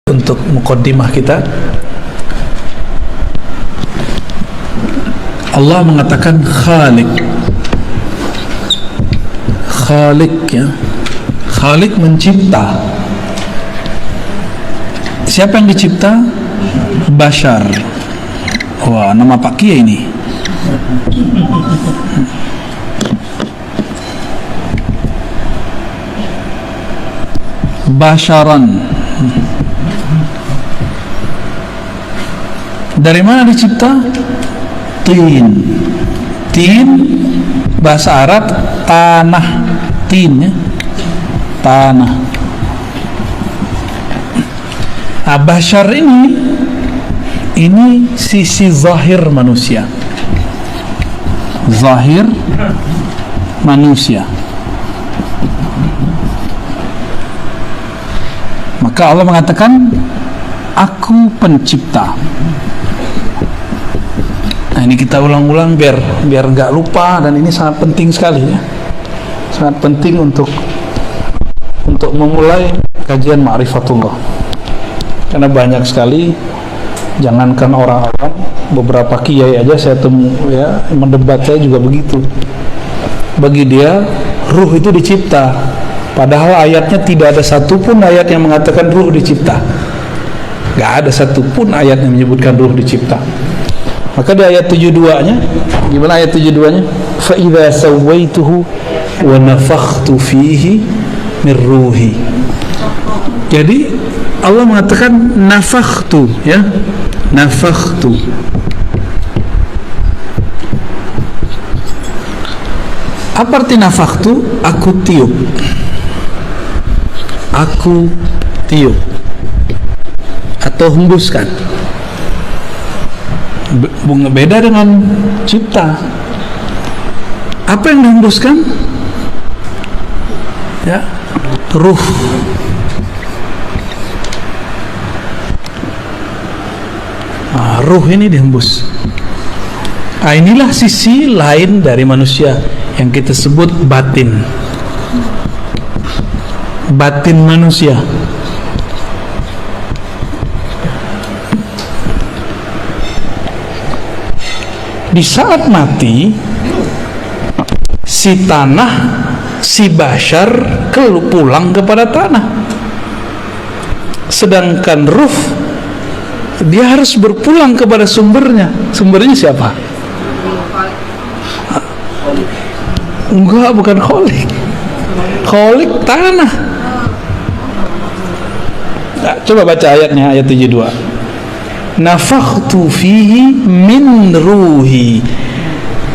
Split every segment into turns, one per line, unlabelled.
untuk muqaddimah kita. Allah mengatakan Khaliq. Khaliq, ya. Khaliq mencipta. Siapa yang dicipta? Bashar. Wah, nama Pak Kiai ini. Basharan. Dari mana dicipta? Tin. Tin bahasa Arab tanah. Tin, ya. Tanah. Bashar ini sisi zahir manusia. Zahir manusia. Maka Allah mengatakan, aku pencipta. Nah, ini kita ulang-ulang biar nggak lupa, dan ini sangat penting sekali, ya. Sangat penting untuk memulai kajian Ma'rifatullah. Karena banyak sekali, jangankan orang-orang, beberapa kiai aja saya temu, ya, mendebat saya juga begitu. Bagi dia ruh itu dicipta, padahal ayatnya tidak ada satupun ayat yang mengatakan ruh dicipta. Gak ada satupun ayat yang menyebutkan ruh dicipta. Maka di ayat 72-nya, gimana ayat 72-nya? Fa idza sawaituhu wa nafakhtu fihi min ruhi. Jadi Allah mengatakan nafakhtu, ya. Nafakhtu. Apa arti nafakhtu? Aku tiup. Aku tiup atau hembuskan. Beda dengan cipta. Apa yang dihembuskan? Ya, ruh. Ruh ini dihembus. Inilah sisi lain dari manusia yang kita sebut batin. Batin manusia. Di saat mati, si tanah, si bashar pulang kepada tanah. Sedangkan ruh, dia harus berpulang kepada sumbernya. Sumbernya siapa? Enggak, bukan Khalik. Khalik tanah. Nah, coba baca ayatnya, ayat 72. Nafakhtu fihi min ruhi.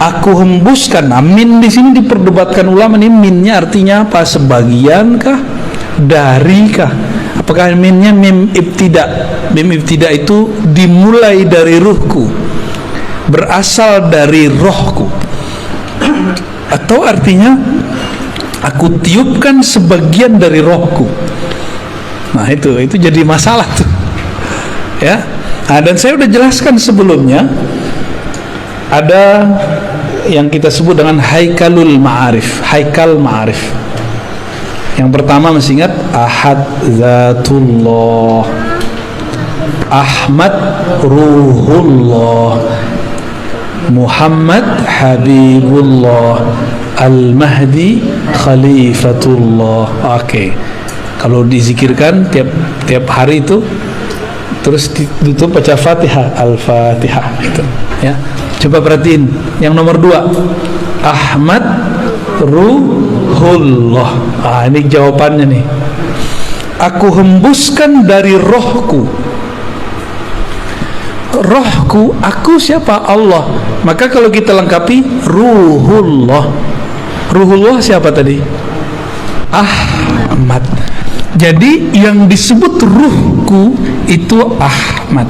Aku hembuskan. Nah, min di sini diperdebatkan ulama, ini minnya artinya apa? Sebagian kah? Dari kah? Apakah minnya mim ibtida? Mim ibtida itu dimulai dari ruhku, berasal dari rohku, atau artinya aku tiupkan sebagian dari rohku. Nah, itu jadi masalah tuh, ya. Nah, dan saya udah jelaskan sebelumnya, ada yang kita sebut dengan haikalul ma'arif, haikal ma'arif. Yang pertama masih ingat, Ahad Zatullah, Ahmad Ruhullah, Muhammad Habibullah, Al-Mahdi Khalifatullah. Oke. Kalau dizikirkan tiap hari itu, terus ditutup baca Fatihah, Al-Fatihah gitu, ya. Coba perhatiin yang nomor 2, Ahmad Ruhullah. Ini jawabannya nih. Aku hembuskan dari rohku. Rohku, aku siapa? Allah. Maka kalau kita lengkapi, Ruhullah. Ruhullah siapa tadi? Ahmad. Jadi yang disebut ruhku itu Ahmad.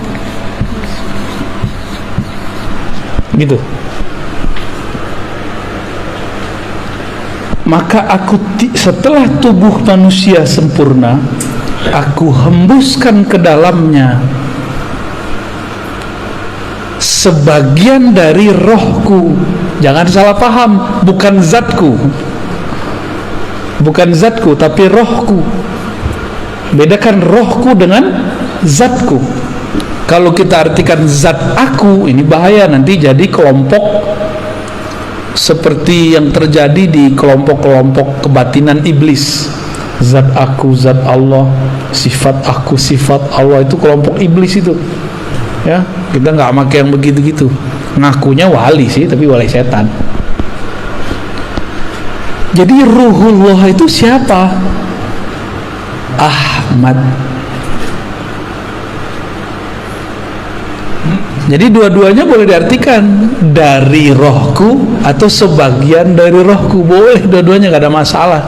Gitu. Maka aku setelah tubuh manusia sempurna, aku hembuskan ke dalamnya sebagian dari rohku. Jangan salah paham, bukan zatku. Bukan zatku, tapi rohku. Bedakan rohku dengan zatku. Kalau kita artikan zat aku, ini bahaya, nanti jadi kelompok seperti yang terjadi di kelompok-kelompok kebatinan iblis. Zat aku, zat Allah, sifat aku, sifat Allah, itu kelompok iblis itu. Ya, kita nggak pakai yang begitu-gitu. Ngakunya wali sih, tapi wali setan. Jadi ruhullah itu siapa? Ahmad. Jadi dua-duanya boleh diartikan dari rohku atau sebagian dari rohku, boleh dua-duanya, gak ada masalah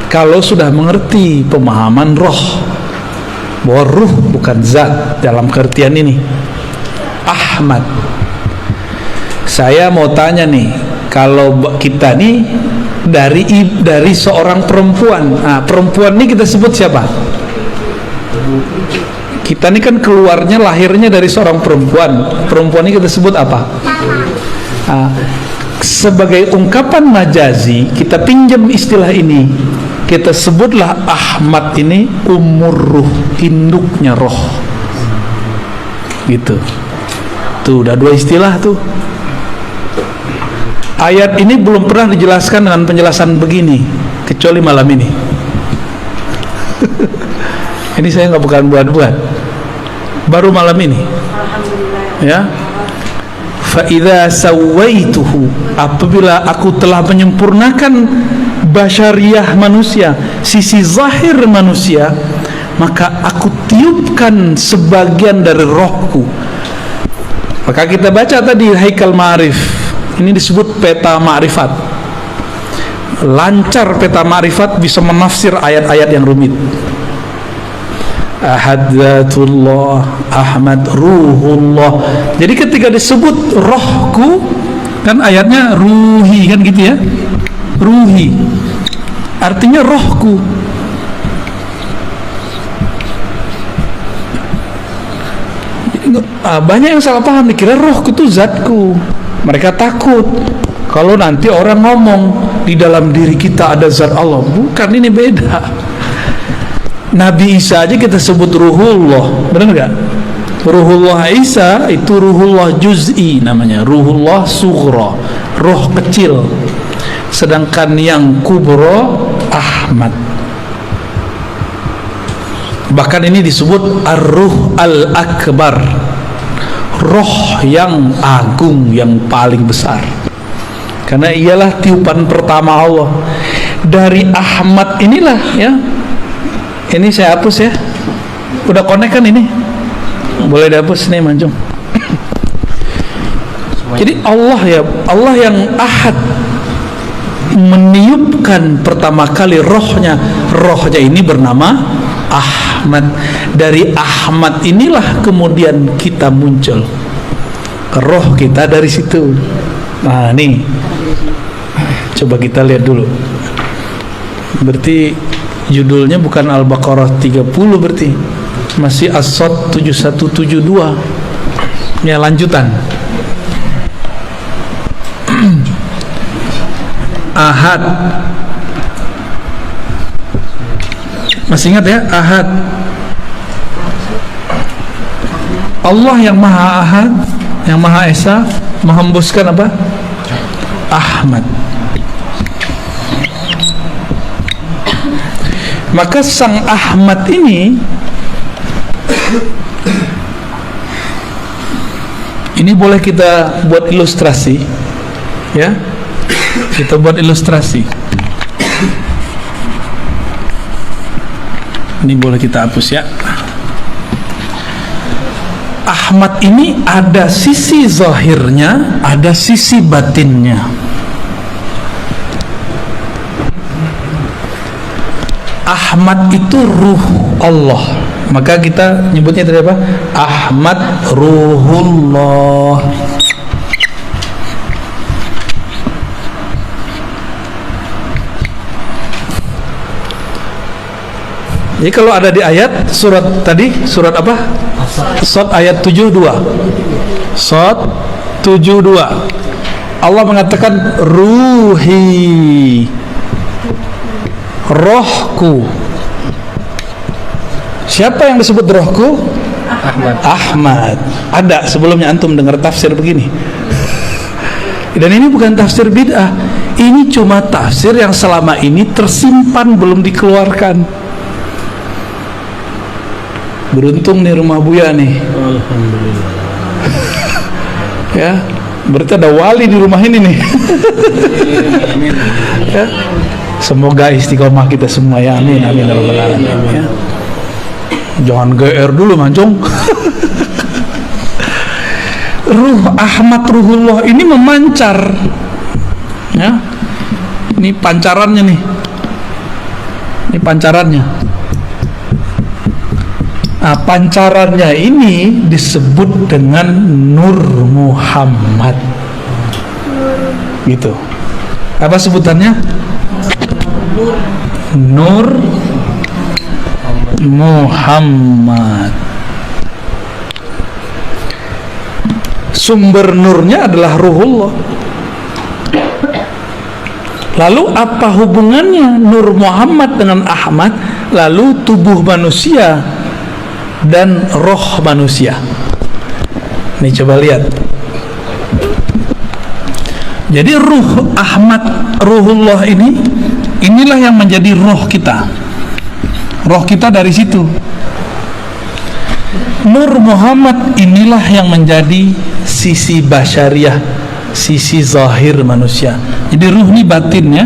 kalau sudah mengerti pemahaman roh, bahwa ruh bukan zat dalam pengertian ini. Ahmad, saya mau tanya nih, kalau kita nih dari seorang perempuan, nah, perempuan ini kita sebut siapa? Kita ini kan keluarnya, lahirnya dari seorang perempuan. Perempuan ini kita sebut apa? Nah, sebagai ungkapan majazi, kita pinjam istilah ini, kita sebutlah Ahmad ini umur ruh, induknya roh. Gitu. Tuh, udah dua istilah tuh. Ayat ini belum pernah dijelaskan dengan penjelasan begini, kecuali malam ini. Ini saya nggak bukan buat-buat, baru malam ini. Ya, fa idza sawaituhu, apabila aku telah menyempurnakan basyariah manusia, sisi zahir manusia, maka aku tiupkan sebagian dari rohku. Maka kita baca tadi Haikal Ma'arif, ini disebut peta ma'rifat. Lancar peta ma'rifat bisa menafsir ayat-ayat yang rumit. Ahad Zatullah, Ahmad Ruhullah. Jadi ketika disebut rohku, kan ayatnya ruhi, kan gitu ya, ruhi artinya rohku. Banyak yang salah paham, dikira rohku itu zatku. Mereka takut kalau nanti orang ngomong di dalam diri kita ada zat Allah. Bukan, ini beda. Nabi Isa aja kita sebut ruhullah, benar nggak? Ruhullah Isa itu ruhullah juz'i namanya, ruhullah sughra, roh kecil. Sedangkan yang kubro Ahmad. Bahkan ini disebut ar-ruh al-akbar, roh yang agung, yang paling besar. Karena ialah tiupan pertama Allah. Dari Ahmad inilah ya. Ini saya hapus ya. Udah connect kan ini? Boleh dihapus nih Manjung. Jadi Allah ya, Allah yang ahad meniupkan pertama kali rohnya. Rohnya ini bernama Ahmad. Dari Ahmad inilah kemudian kita muncul. Roh kita dari situ. Nah nih, coba kita lihat dulu. Berarti judulnya bukan Al-Baqarah 30, berarti masih As-Sod 7172. Ya, lanjutan. Ahad. Masih ingat ya? Ahad. Allah yang Maha Ahad, yang Maha Esa, menghembuskan apa? Ahmad. Maka sang Ahmad ini boleh kita buat ilustrasi ya, kita buat ilustrasi. Ini boleh kita hapus ya. Ahmad ini ada sisi zahirnya, ada sisi batinnya. Ahmad itu ruh Allah. Maka kita nyebutnya tadi apa? Ahmad Ruhullah. Jadi kalau ada di ayat surat tadi, surat apa? Sod ayat 72. Sod 72. Allah mengatakan ruhi, rohku. Siapa yang disebut rohku?
Ahmad.
Ahmad. Ada sebelumnya antum dengar tafsir begini. Dan ini bukan tafsir bid'ah. Ini cuma tafsir yang selama ini tersimpan belum dikeluarkan. Beruntung nih rumah Buya nih.
Alhamdulillah.
Ya, berarti ada wali di rumah ini nih. Ya. Semoga istiqomah kita semua ya. Amin amin ya rabbal alamin. Ya. Jangan GR dulu mancung. Ruh Ahmad Ruhullah ini memancar. Ya. Ini pancarannya nih. Ini pancarannya. Nah, pancarannya ini disebut dengan Nur Muhammad. Gitu. Apa sebutannya? Nur Muhammad. Sumber nurnya adalah Ruhullah. Lalu apa hubungannya Nur Muhammad dengan Ahmad? Lalu tubuh manusia dan roh manusia. Nih coba lihat. Jadi ruh Ahmad Ruhullah ini, inilah yang menjadi roh kita. Roh kita dari situ. Nur Muhammad inilah yang menjadi sisi basyariah, sisi zahir manusia. Jadi ruh ini batin ya,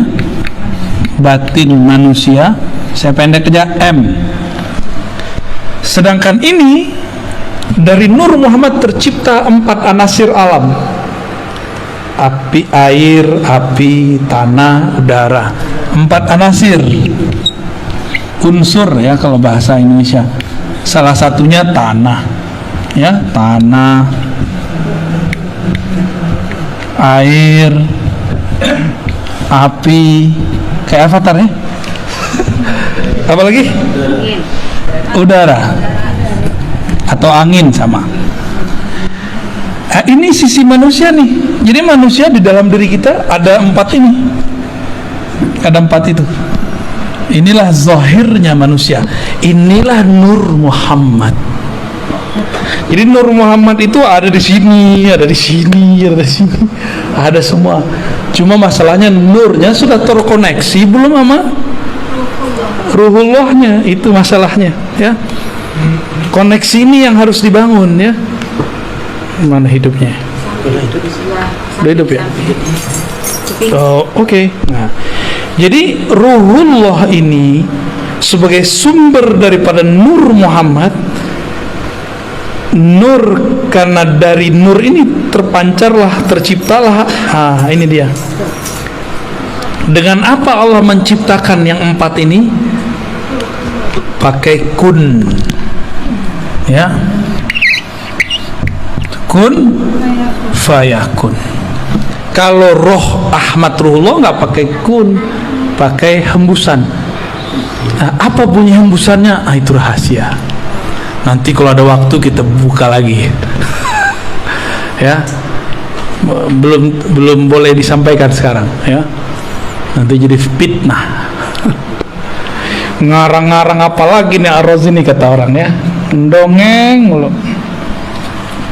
batin manusia. Saya pendek aja M. Sedangkan ini dari Nur Muhammad tercipta 4 anasir alam: api, air, api, tanah, udara. 4 anasir unsur ya kalau bahasa Indonesia. Salah satunya tanah, ya, tanah, air, api, kayak avatar ya. Apa lagi? Udara atau angin sama. Nah, ini sisi manusia nih. Jadi manusia di dalam diri kita ada 4 ini. Ada 4 itu. Inilah zahirnya manusia. Inilah Nur Muhammad. Jadi Nur Muhammad itu ada di sini, ada di sini, ada di sini, ada semua. Cuma masalahnya nurnya sudah terkoneksi belum sama Ruhullahnya, itu masalahnya, ya. Koneksi ini yang harus dibangun, ya. Mana hidupnya? Udah hidup ya? Oh, oke. Nah, jadi Ruhullah ini sebagai sumber daripada Nur Muhammad. Nur, karena dari nur ini terpancarlah, terciptalah. Ini dia. Dengan apa Allah menciptakan yang 4 ini? Pakai kun, ya. Kun fayakun. Kalau roh Ahmad Ruhullah nggak pakai kun, pakai hembusan. Apa bunyi hembusannya? Itu rahasia. Nanti kalau ada waktu kita buka lagi. Ya. Belum boleh disampaikan sekarang, ya. Nanti jadi fitnah. Ngarang-ngarang apa lagi nih Ar-Razi nih kata orang, ya. Dongeng mulu.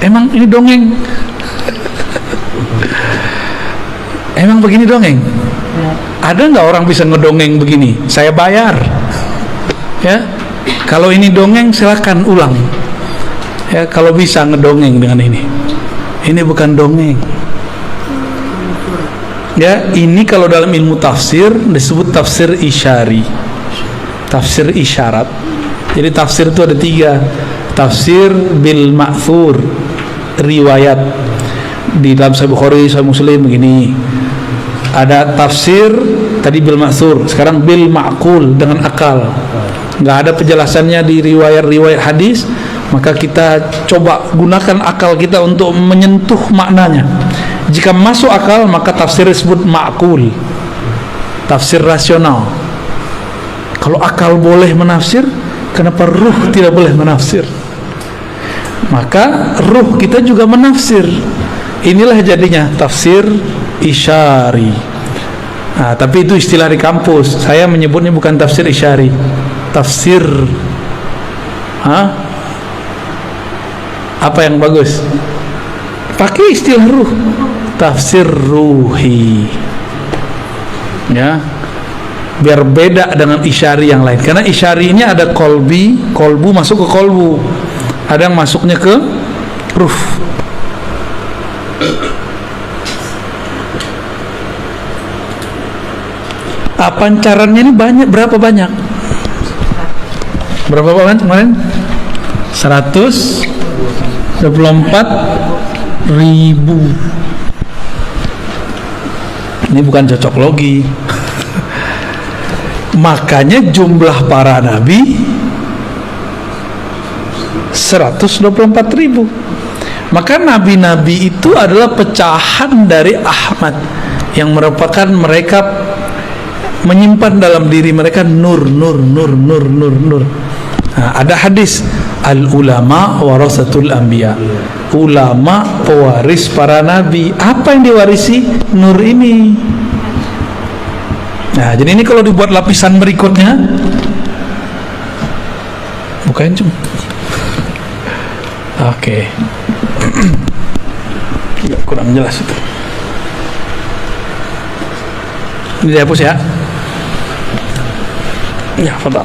Emang ini dongeng? Emang begini dongeng? Ada nggak orang bisa ngedongeng begini? Saya bayar, ya. Kalau ini dongeng silakan ulang, ya. Kalau bisa ngedongeng dengan ini bukan dongeng, ya. Ini kalau dalam ilmu tafsir disebut tafsir isyari, tafsir isyarat. Jadi tafsir itu ada 3. Tafsir bil ma'thur, riwayat di dalam Sahih Bukhari, Sahih Muslim begini. Ada tafsir tadi bil ma'thur, sekarang bil ma'qul, dengan akal. Nggak ada penjelasannya di riwayat-riwayat hadis, maka kita coba gunakan akal kita untuk menyentuh maknanya. Jika masuk akal, maka tafsir disebut ma'qul, tafsir rasional. Kalau akal boleh menafsir, kenapa ruh tidak boleh menafsir? Maka ruh kita juga menafsir. Inilah jadinya tafsir isyari. Tapi itu istilah di kampus. Saya menyebutnya bukan tafsir isyari, tafsir Hah? Apa yang bagus? Pakai istilah ruh, tafsir ruhi, ya, biar beda dengan isyari yang lain. Karena isyari ini ada kolbu masuk ke kolbu, ada yang masuknya ke ruh. Pancarannya ini banyak. Berapa banyak kemarin? 124.000. Ini bukan cocok logi. Makanya jumlah para nabi 124.000. Maka nabi-nabi itu adalah pecahan dari Ahmad, yang merupakan mereka menyimpan dalam diri mereka nur. Nah, ada hadis, al ulama warasatul anbiya, ulama pewaris para nabi. Apa yang diwarisi? Nur ini. Nah, jadi ini kalau dibuat lapisan berikutnya, bukain cuma. Oke. Ya, kurang jelas itu. Ini dihapus ya. Ya, fadal.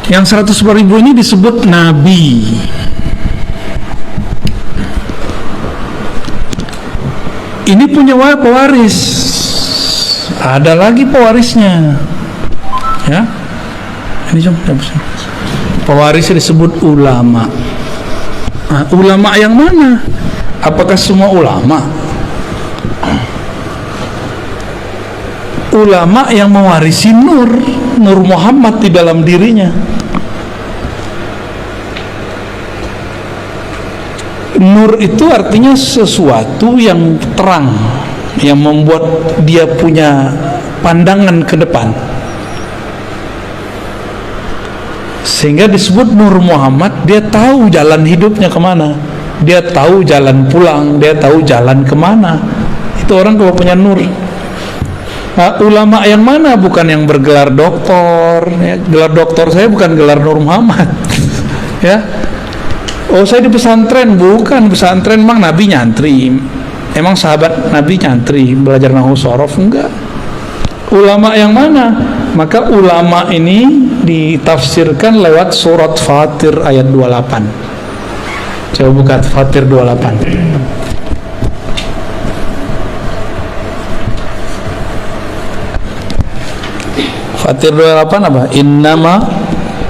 Yang 110.000 ini disebut nabi. Ini punya pewaris. Ada lagi pewarisnya. Ya. Ini cuma pewarisnya disebut ulama. Nah, ulama yang mana? Apakah semua ulama? Ulama yang mewarisi nur Muhammad di dalam dirinya. Nur itu artinya sesuatu yang terang, yang membuat dia punya pandangan ke depan, sehingga disebut Nur Muhammad. Dia tahu jalan hidupnya kemana, dia tahu jalan pulang, dia tahu jalan kemana. Itu orang kalau punya nur. Nah, ulama yang mana? Bukan yang bergelar doktor, ya. Gelar doktor saya bukan gelar Nur Muhammad. Ya. Oh, saya di pesantren. Bukan pesantren, emang Nabi nyantri. Emang sahabat Nabi nyantri belajar nahwu shorof? Enggak. Ulama yang mana? Maka ulama ini ditafsirkan lewat surat Fatir ayat 28. Coba buka Fatir 28. Fatir 28 apa? Innama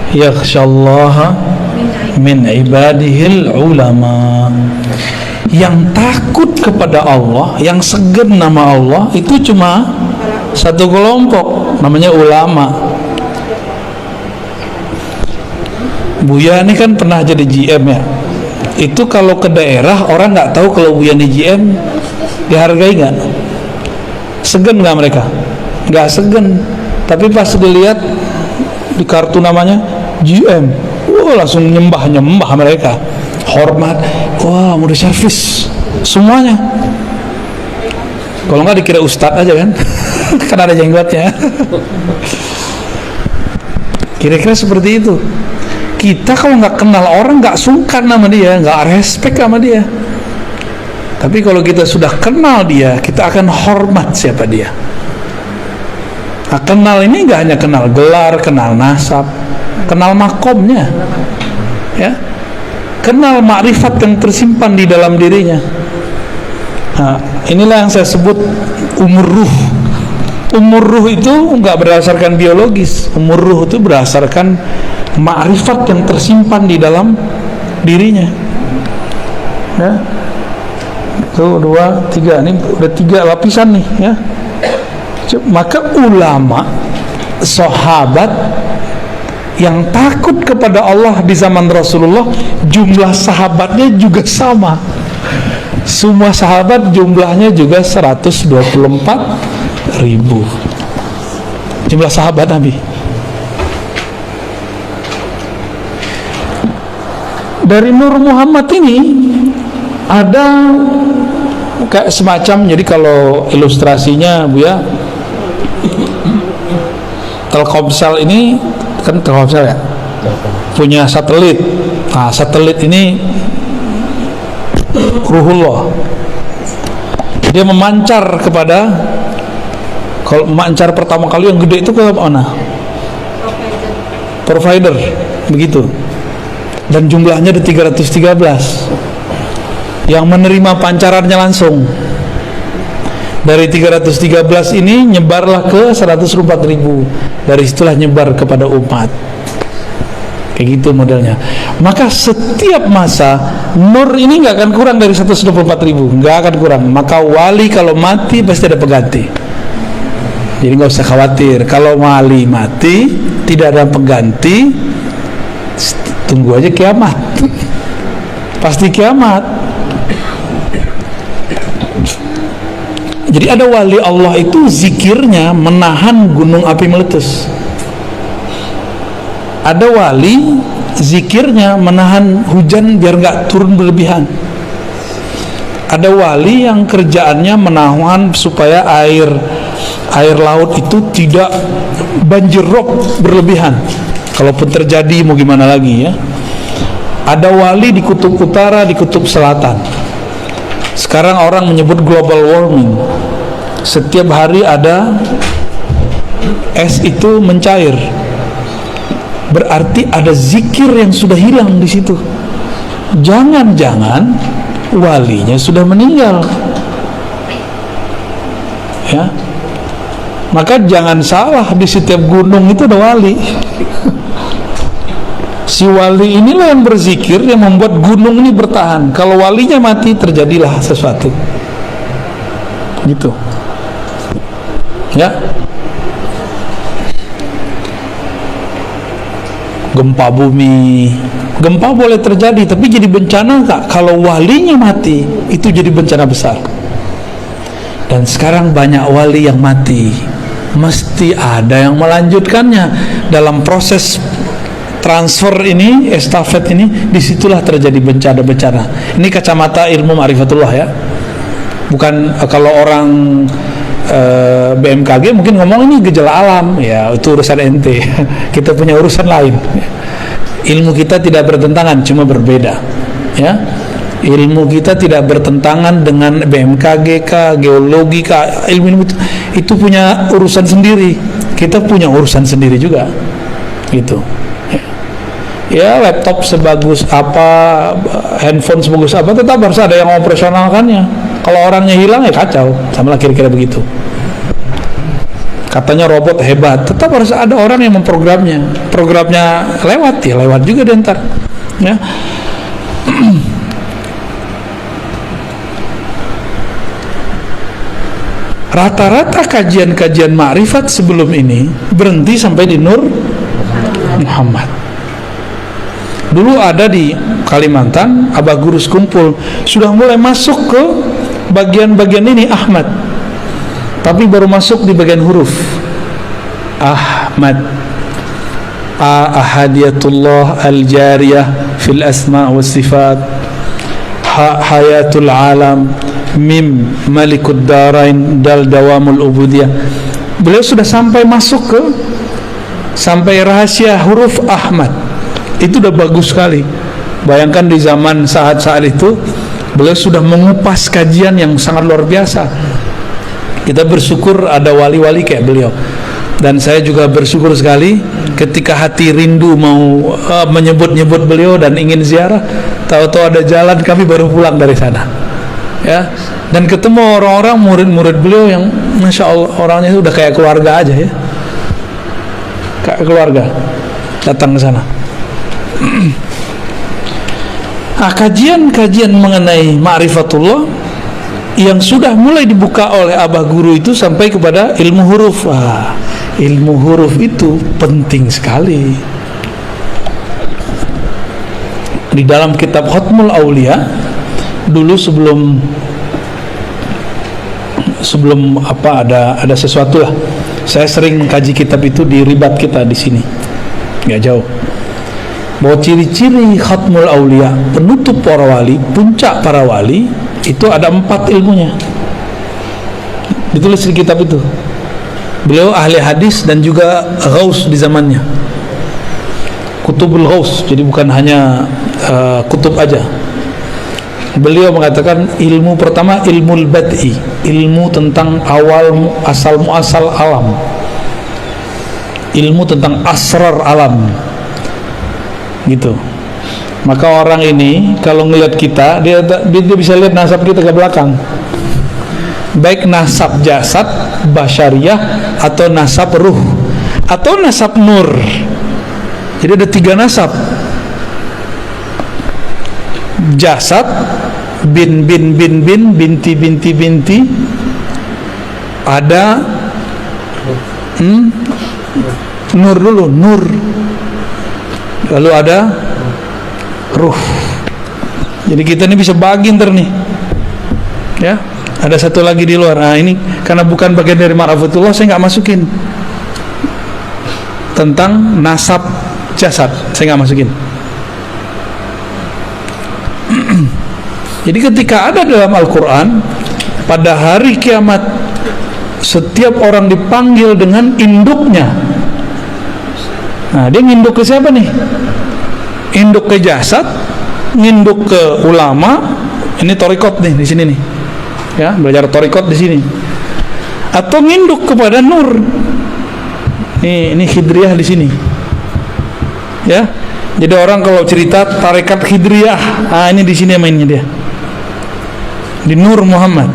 yakhsyallaha min ibadihil ulama. Yang takut kepada Allah, yang segan nama Allah, itu cuma satu kelompok, namanya ulama. Buya ini kan pernah jadi GM ya. Itu kalau ke daerah orang nggak tahu kalau Buya ini GM, dihargai nggak? Segan nggak mereka? Nggak segan. Tapi pas dilihat di kartu namanya GM, langsung nyembah mereka, hormat. Wah, mau servis semuanya. Kalau nggak dikira ustadz aja kan, karena ada jenggotnya. Kira-kira seperti itu. Kita kalau nggak kenal orang, nggak sungkan sama dia, nggak respect sama dia. Tapi kalau kita sudah kenal dia, kita akan hormat siapa dia. Nah, kenal ini nggak hanya kenal gelar, kenal nasab, kenal makomnya, ya, kenal makrifat yang tersimpan di dalam dirinya. Nah, inilah yang saya sebut umur ruh. Umur ruh itu nggak berdasarkan biologis. Umur ruh itu berdasarkan makrifat yang tersimpan di dalam dirinya. Ya, itu 2, 3, ini udah 3 lapisan nih, ya. Maka ulama, sahabat yang takut kepada Allah di zaman Rasulullah, jumlah sahabatnya juga sama. Semua sahabat jumlahnya juga 124.000. Jumlah sahabat Nabi. Dari Nur Muhammad ini ada kayak semacam, jadi kalau ilustrasinya Buya, Telkomsel ini kan Telkomsel ya, punya satelit. Nah, satelit ini ruhullah. Dia memancar kepada, kalau memancar pertama kali yang gede itu ke mana? Provider, begitu. Dan jumlahnya ada 313 yang menerima pancarannya langsung. Dari 313 ini nyebarlah ke 104.000. Dari situlah nyebar kepada umat. Kayak gitu modelnya. Maka setiap masa nur ini nggak akan kurang dari 124.000, nggak akan kurang. Maka wali kalau mati pasti ada pengganti. Jadi nggak usah khawatir. Kalau wali mati tidak ada pengganti, tunggu aja kiamat. Pasti kiamat. Jadi ada wali Allah itu zikirnya menahan gunung api meletus. Ada wali zikirnya menahan hujan biar nggak turun berlebihan. Ada wali yang kerjaannya menahan supaya air laut itu tidak banjir rob berlebihan. Kalaupun terjadi mau gimana lagi ya. Ada wali di kutub utara, di kutub selatan. Sekarang orang menyebut global warming. Setiap hari ada es itu mencair. Berarti ada zikir yang sudah hilang di situ. Jangan-jangan walinya sudah meninggal. Ya. Maka jangan salah, di setiap gunung itu ada wali. Si wali inilah yang berzikir yang membuat gunung ini bertahan. Kalau walinya mati terjadilah sesuatu. Gitu. Ya. Gempa bumi. Gempa boleh terjadi, tapi jadi bencana enggak? Kalau walinya mati, itu jadi bencana besar. Dan sekarang banyak wali yang mati. Mesti ada yang melanjutkannya. Dalam proses transfer ini, estafet ini, disitulah terjadi bencana-bencana. Ini kacamata ilmu ma'rifatullah ya. Bukan kalau orang BMKG mungkin ngomong ini gejala alam, ya itu urusan ente. Kita punya urusan lain. Ilmu kita tidak bertentangan, cuma berbeda. Ya, ilmu kita tidak bertentangan dengan BMKG kah, geologi kah, ilmu itu punya urusan sendiri. Kita punya urusan sendiri juga, gitu. Ya, laptop sebagus apa, handphone sebagus apa, tetap harus ada yang operasionalkannya. Kalau orangnya hilang ya kacau, sama lah kira-kira begitu. Katanya robot hebat, tetap harus ada orang yang memprogramnya. Programnya lewat ya, lewat juga deh ntar. Ya. Rata-rata kajian-kajian ma'rifat sebelum ini berhenti sampai di Nur Muhammad. Dulu ada di Kalimantan, Abah Guru Sekumpul sudah mulai masuk ke bagian-bagian ini Ahmad, tapi baru masuk di bagian huruf Ahmad. Ahadiyatullah al-jariyah fil asma wa sifat, hayatul alam, mim malikud darain, dal dawamul ubudiyah. Beliau sudah sampai masuk ke sampai rahasia huruf Ahmad. Itu udah bagus sekali. Bayangkan di zaman saat-saat itu beliau sudah mengupas kajian yang sangat luar biasa. Kita bersyukur ada wali-wali kayak beliau. Dan saya juga bersyukur sekali ketika hati rindu mau menyebut-nyebut beliau dan ingin ziarah, tahu-tahu ada jalan, kami baru pulang dari sana. Ya, dan ketemu orang-orang murid-murid beliau yang Masya Allah orangnya itu udah kayak keluarga aja ya. Kayak keluarga datang ke sana. Kajian-kajian mengenai ma'rifatullah yang sudah mulai dibuka oleh Abah Guru itu sampai kepada ilmu huruf. Ilmu huruf itu penting sekali. Di dalam kitab Khatmul Aulia dulu sebelum apa ada sesuatu lah. Saya sering kaji kitab itu di ribat kita di sini, nggak jauh. Bahwa ciri-ciri Khatmul Aulia, penutup para wali, puncak para wali, itu ada 4 ilmunya. Ditulis di kitab itu. Beliau ahli hadis dan juga ghaus di zamannya. Kutubul Ghaus, jadi bukan hanya kutub aja. Beliau mengatakan ilmu pertama ilmul bad'i, ilmu tentang awal asal muasal alam, ilmu tentang asrar alam, gitu. Maka orang ini kalau ngelihat kita, dia bisa lihat nasab kita ke belakang, baik nasab jasad basyariah atau nasab ruh atau nasab nur. Jadi ada 3 nasab: jasad, bin binti binti, ada nur dulu, nur, lalu ada ruh. Jadi kita ini bisa bagi ntar nih, ya. Ada satu lagi di luar. Nah ini karena bukan bagian dari ma'rifatullah, saya nggak masukin tentang nasab jasad, saya nggak masukin. Jadi ketika ada dalam Al-Quran, pada hari kiamat setiap orang dipanggil dengan induknya. Nah, dia nginduk ke siapa nih? Induk ke jasad, nginduk ke ulama. Ini torikot nih di sini nih, ya, belajar torikot di sini. Atau nginduk kepada nur. Ini Khidriyah di sini, ya. Jadi orang kalau cerita tarekat Khidriyah, ini di sini mainnya dia, di Nur Muhammad.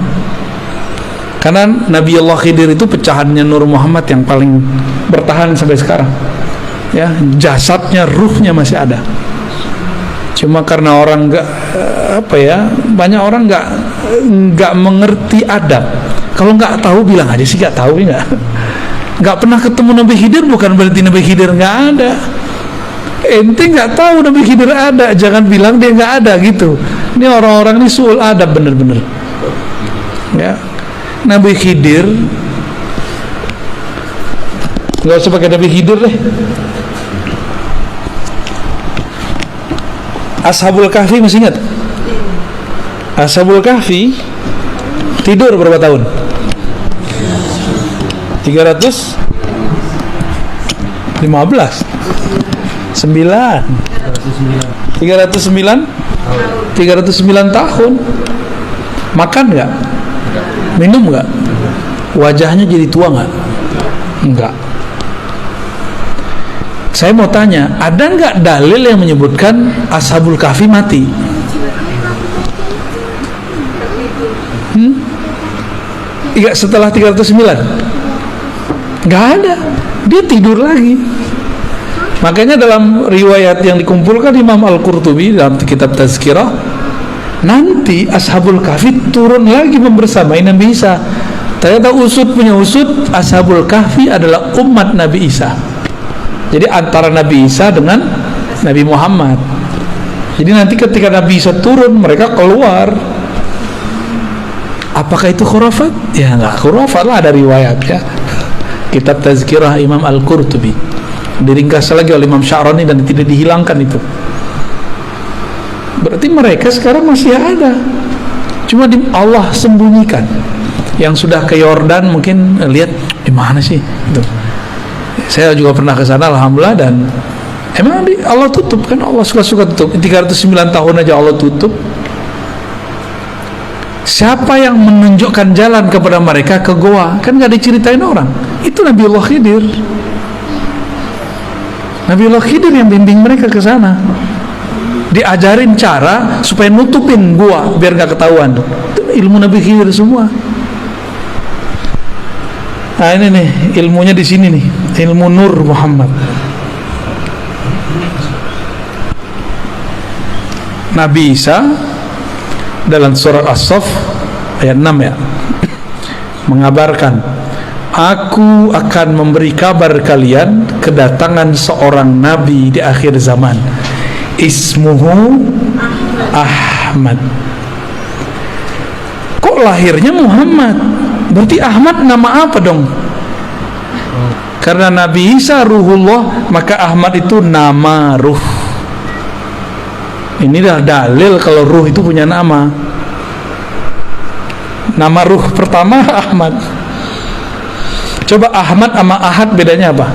Karena Nabi Allah Khidir itu pecahannya Nur Muhammad yang paling bertahan sampai sekarang, ya. Jasadnya, ruhnya masih ada. Cuma karena orang banyak orang nggak mengerti adab. Kalau nggak tahu bilang aja sih nggak tahu, nggak pernah ketemu Nabi Khidir bukan berarti Nabi Khidir nggak ada. Ente nggak tahu Nabi Khidir ada, jangan bilang dia nggak ada gitu. Ini orang-orang ini suul adab bener-bener, ya. Nabi Khidir nggak usah pakai Nabi Khidir deh. Ashabul Kahfi masih ingat? Ashabul Kahfi tidur berapa tahun? 315 309 tahun. Makan nggak? Minum nggak? Wajahnya jadi tua nggak? Enggak. Saya mau tanya, ada nggak dalil yang menyebutkan Ashabul Kahfi mati? Iya, setelah 309? Nggak ada. Dia tidur lagi. Makanya dalam riwayat yang dikumpulkan Imam Al-Qurtubi dalam kitab Tazkirah, nanti Ashabul Kahfi turun lagi membersamai Nabi Isa. Ternyata usut punya usut, Ashabul Kahfi adalah umat Nabi Isa. Jadi antara Nabi Isa dengan Nabi Muhammad. Jadi nanti ketika Nabi Isa turun, mereka keluar. Apakah itu khurafat? Ya nggak khurafat lah, ada riwayat, ya. Kitab Tazkirah Imam Al-Qurtubi, diringkas lagi oleh Imam Sya'rani dan tidak dihilangkan itu. Berarti mereka sekarang masih ada, cuma Allah sembunyikan. Yang sudah ke Yordan mungkin lihat di mana sih itu. Saya juga pernah ke sana alhamdulillah, dan emang Allah tutup kan, Allah suka-suka tutup. 309 tahun aja Allah tutup. Siapa yang menunjukkan jalan kepada mereka ke goa? Kan nggak diceritain orang. Itu Nabi Allah Khidir. Nabi Allah Khidir yang bimbing mereka ke sana. Diajarin cara supaya nutupin gua biar nggak ketahuan. Itu ilmu Nabi Khidir semua. Nah ini nih ilmunya di sini nih, ilmu Nur Muhammad. Nabi Isa dalam surat As-Saff ayat 6 ya, mengabarkan, aku akan memberi kabar kalian kedatangan seorang nabi di akhir zaman, ismuhu Ahmad. Kok lahirnya Muhammad? Berarti Ahmad nama apa dong? Karena Nabi Isa ruhullah, maka Ahmad itu nama ruh. Inilah dalil kalau ruh itu punya nama. Nama ruh pertama Ahmad. Coba Ahmad sama Ahad bedanya apa?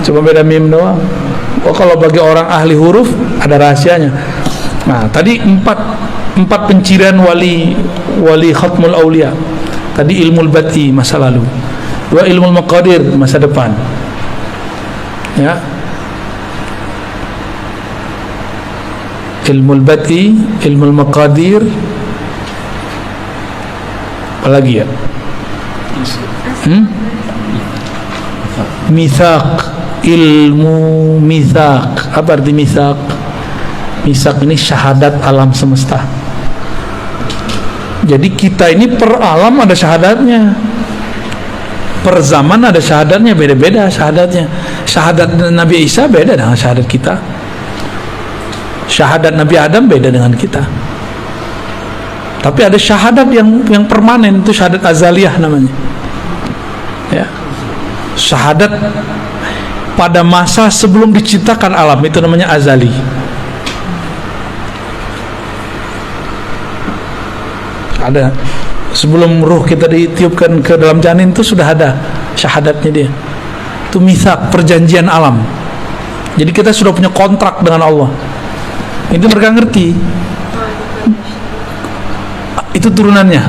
Coba beda mim doang. Oh, kalau bagi orang ahli huruf ada rahasianya. Nah, tadi empat pencirian wali khatmul aulia. Tadi ilmu bati masa lalu, 2 ilmu maqadir masa depan. Ya. Ilmu bati, ilmu maqadir, apalagi ya? Mitsaq, ilmu mitsaq. Apa arti mitsaq? Mitsaq ini syahadat alam semesta. Jadi kita ini per alam ada syahadatnya, per zaman ada syahadatnya, beda-beda syahadatnya. Syahadat Nabi Isa beda dengan syahadat kita. Syahadat Nabi Adam beda dengan kita. Tapi ada syahadat yang permanen, itu syahadat azaliyah namanya. Ya. Syahadat pada masa sebelum diciptakan alam, itu namanya azali. Ada sebelum ruh kita ditiupkan ke dalam janin itu sudah ada syahadatnya dia. Itu mitsaq, perjanjian alam. Jadi kita sudah punya kontrak dengan Allah. Itu mereka ngerti. Itu turunannya.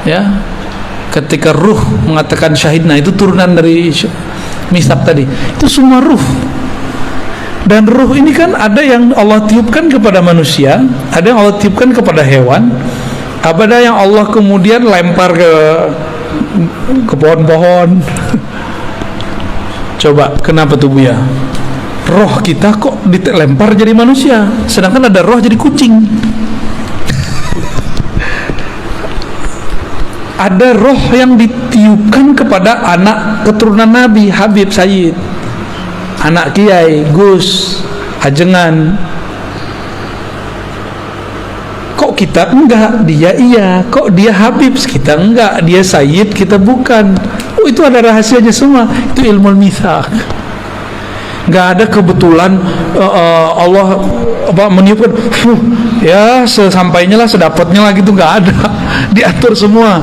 Ya. Ketika ruh mengatakan syahidna, itu turunan dari mitsaq tadi. Itu semua ruh. Dan ruh ini kan ada yang Allah tiupkan kepada manusia, ada yang Allah tiupkan kepada hewan, ada yang Allah kemudian lempar ke pohon-pohon. Coba, kenapa tuh Buya? Roh kita kok dilempar jadi manusia, sedangkan ada roh jadi kucing. Ada roh yang ditiupkan kepada anak keturunan Nabi, Habib Sayyid, anak Kiai, Gus, Hajengan. Kok kita enggak? Dia iya. Kok dia Habib, kita enggak? Dia Sayyid, kita bukan. Oh, itu ada rahasianya semua. Itu ilmu mitsaq. Enggak ada kebetulan Allah meniupkan ya sesampainya lah, sedapatnya lah gitu, enggak ada. Diatur semua.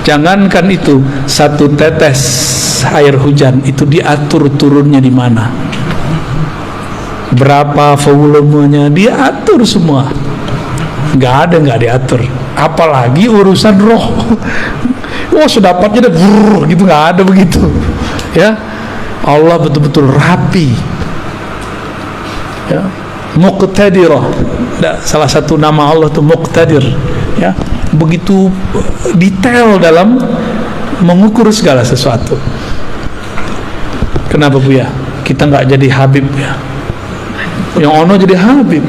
Jangankan itu, satu tetes air hujan itu diatur turunnya di mana, berapa volumenya, diatur semua. Nggak diatur. Apalagi urusan roh. Wah, sedapatnya deh gitu, nggak ada begitu. Ya, Allah betul-betul rapi. Ya, Muqtadirah. Salah satu nama Allah itu Muqtadir. Ya, begitu detail dalam mengukur segala sesuatu. Kenapa Buya? Kita nggak jadi Habib ya? Yang ono jadi Habib.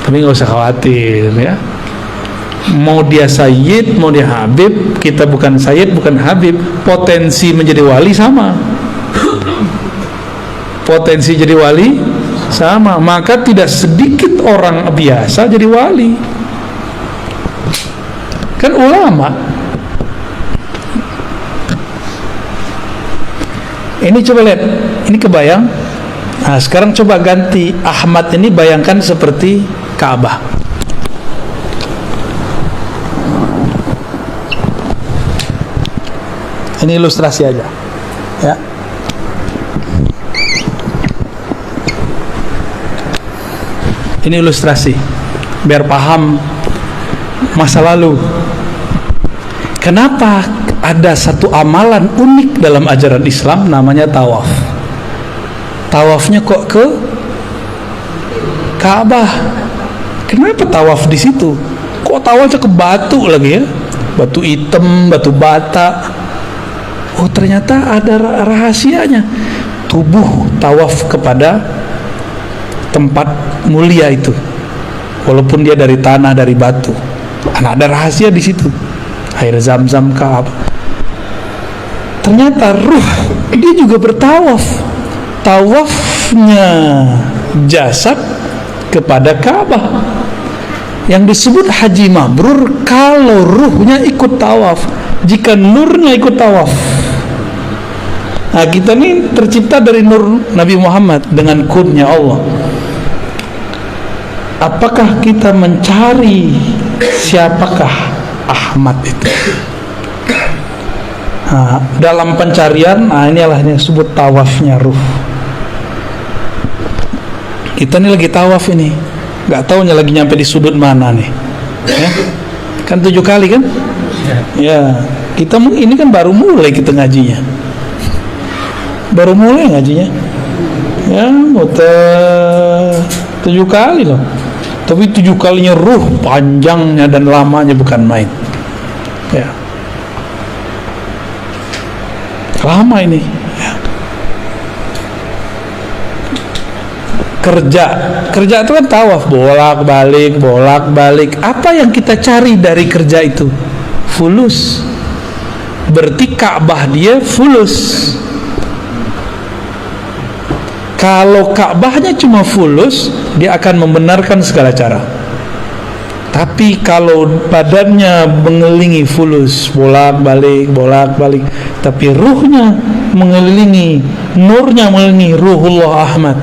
Tapi nggak usah khawatir ya. Mau dia Sayyid, mau dia Habib, kita bukan Sayyid, bukan Habib, potensi menjadi wali sama. Potensi jadi wali sama. Maka tidak sedikit orang biasa jadi wali. Kan ulama. Ini coba lihat, ini kebayang. Nah, sekarang coba ganti Ahmad ini, bayangkan seperti Ka'bah. Ini ilustrasi aja, ya. Ini ilustrasi biar paham masa lalu. Kenapa ada satu amalan unik dalam ajaran Islam namanya tawaf? Tawafnya kok ke Ka'bah? Kenapa tawaf di situ? Kok tawafnya ke batu lagi ya? Batu hitam, batu bata. Oh, ternyata ada rahasianya. Tubuh tawaf kepada tempat mulia itu, walaupun dia dari tanah, dari batu. Nah, ada rahasia di situ. Air Zam-Zam Ka'bah. Ternyata ruh dia juga bertawaf. Tawafnya jasad kepada Ka'bah yang disebut haji mabrur kalau ruhnya ikut tawaf, jika nurnya ikut tawaf. Nah, kita ini tercipta dari nur Nabi Muhammad dengan kunnya Allah. Apakah kita mencari siapakah Ahmad itu? Nah, dalam pencarian, inilah yang disebut tawafnya ruh. Kita nih lagi tawaf ini, nggak taunya lagi nyampe di sudut mana nih, ya? Kan 7 kali kan? Ya, kita ini kan baru mulai kita ngajinya, baru mulai ngajinya, ya muter 7 kali loh. Tapi 7 kalinya ruh, panjangnya dan lamanya bukan main, ya. Lama ini, ya. Kerja itu kan tawaf, bolak balik. Apa yang kita cari dari kerja itu? Fulus. Berarti Ka'bah dia fulus. Kalau Ka'bahnya cuma fulus, dia akan membenarkan segala cara. Tapi kalau badannya mengelilingi fulus, bolak balik, tapi ruhnya mengelilingi, nurnya mengelilingi Ruhullah Ahmad,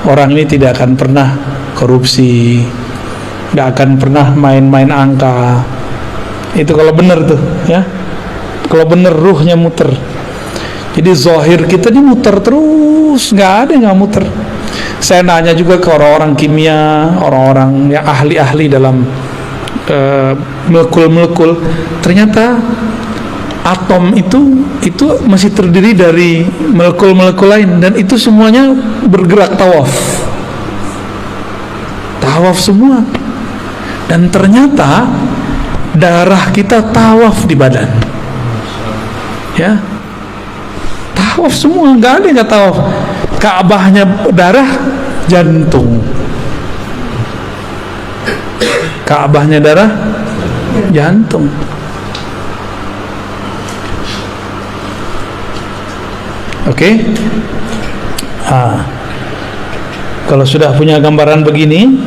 orang ini tidak akan pernah korupsi, tidak akan pernah main-main angka. Itu kalau benar tuh, ya. Kalau benar ruhnya muter. Jadi zahir kita ini muter terus, nggak ada yang nggak muter. Saya nanya juga ke orang-orang kimia, orang-orang yang ahli-ahli dalam molekul-molekul. Ternyata atom itu masih terdiri dari molekul-molekul lain, dan itu semuanya bergerak tawaf semua. Dan ternyata darah kita tawaf di badan, ya, tawaf semua, nggak ada yang nggak tawaf. Ka'bahnya darah, jantung. Ka'bahnya darah, jantung. Oke. Kalau sudah punya gambaran begini,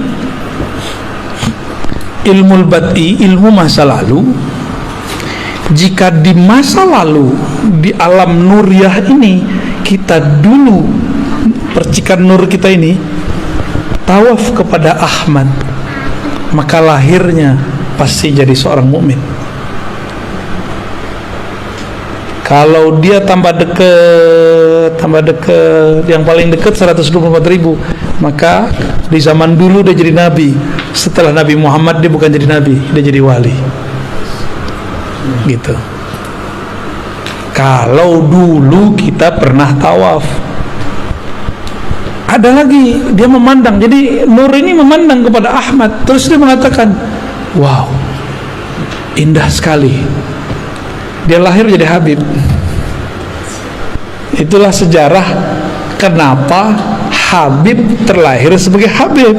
ilmu bat'i, ilmu masa lalu. Jika di masa lalu, di alam nuriyah ini, kita dulu percikan nur kita ini tawaf kepada Ahmad, maka lahirnya pasti jadi seorang mukmin. Kalau dia tambah dekat, yang paling dekat 124.000, maka di zaman dulu dia jadi nabi. Setelah Nabi Muhammad dia bukan jadi nabi, dia jadi wali. Gitu. Kalau dulu kita pernah tawaf. Ada lagi, dia memandang. Jadi nur ini memandang kepada Ahmad, terus dia mengatakan, wow, indah sekali. Dia lahir jadi Habib. Itulah sejarah kenapa Habib terlahir sebagai Habib.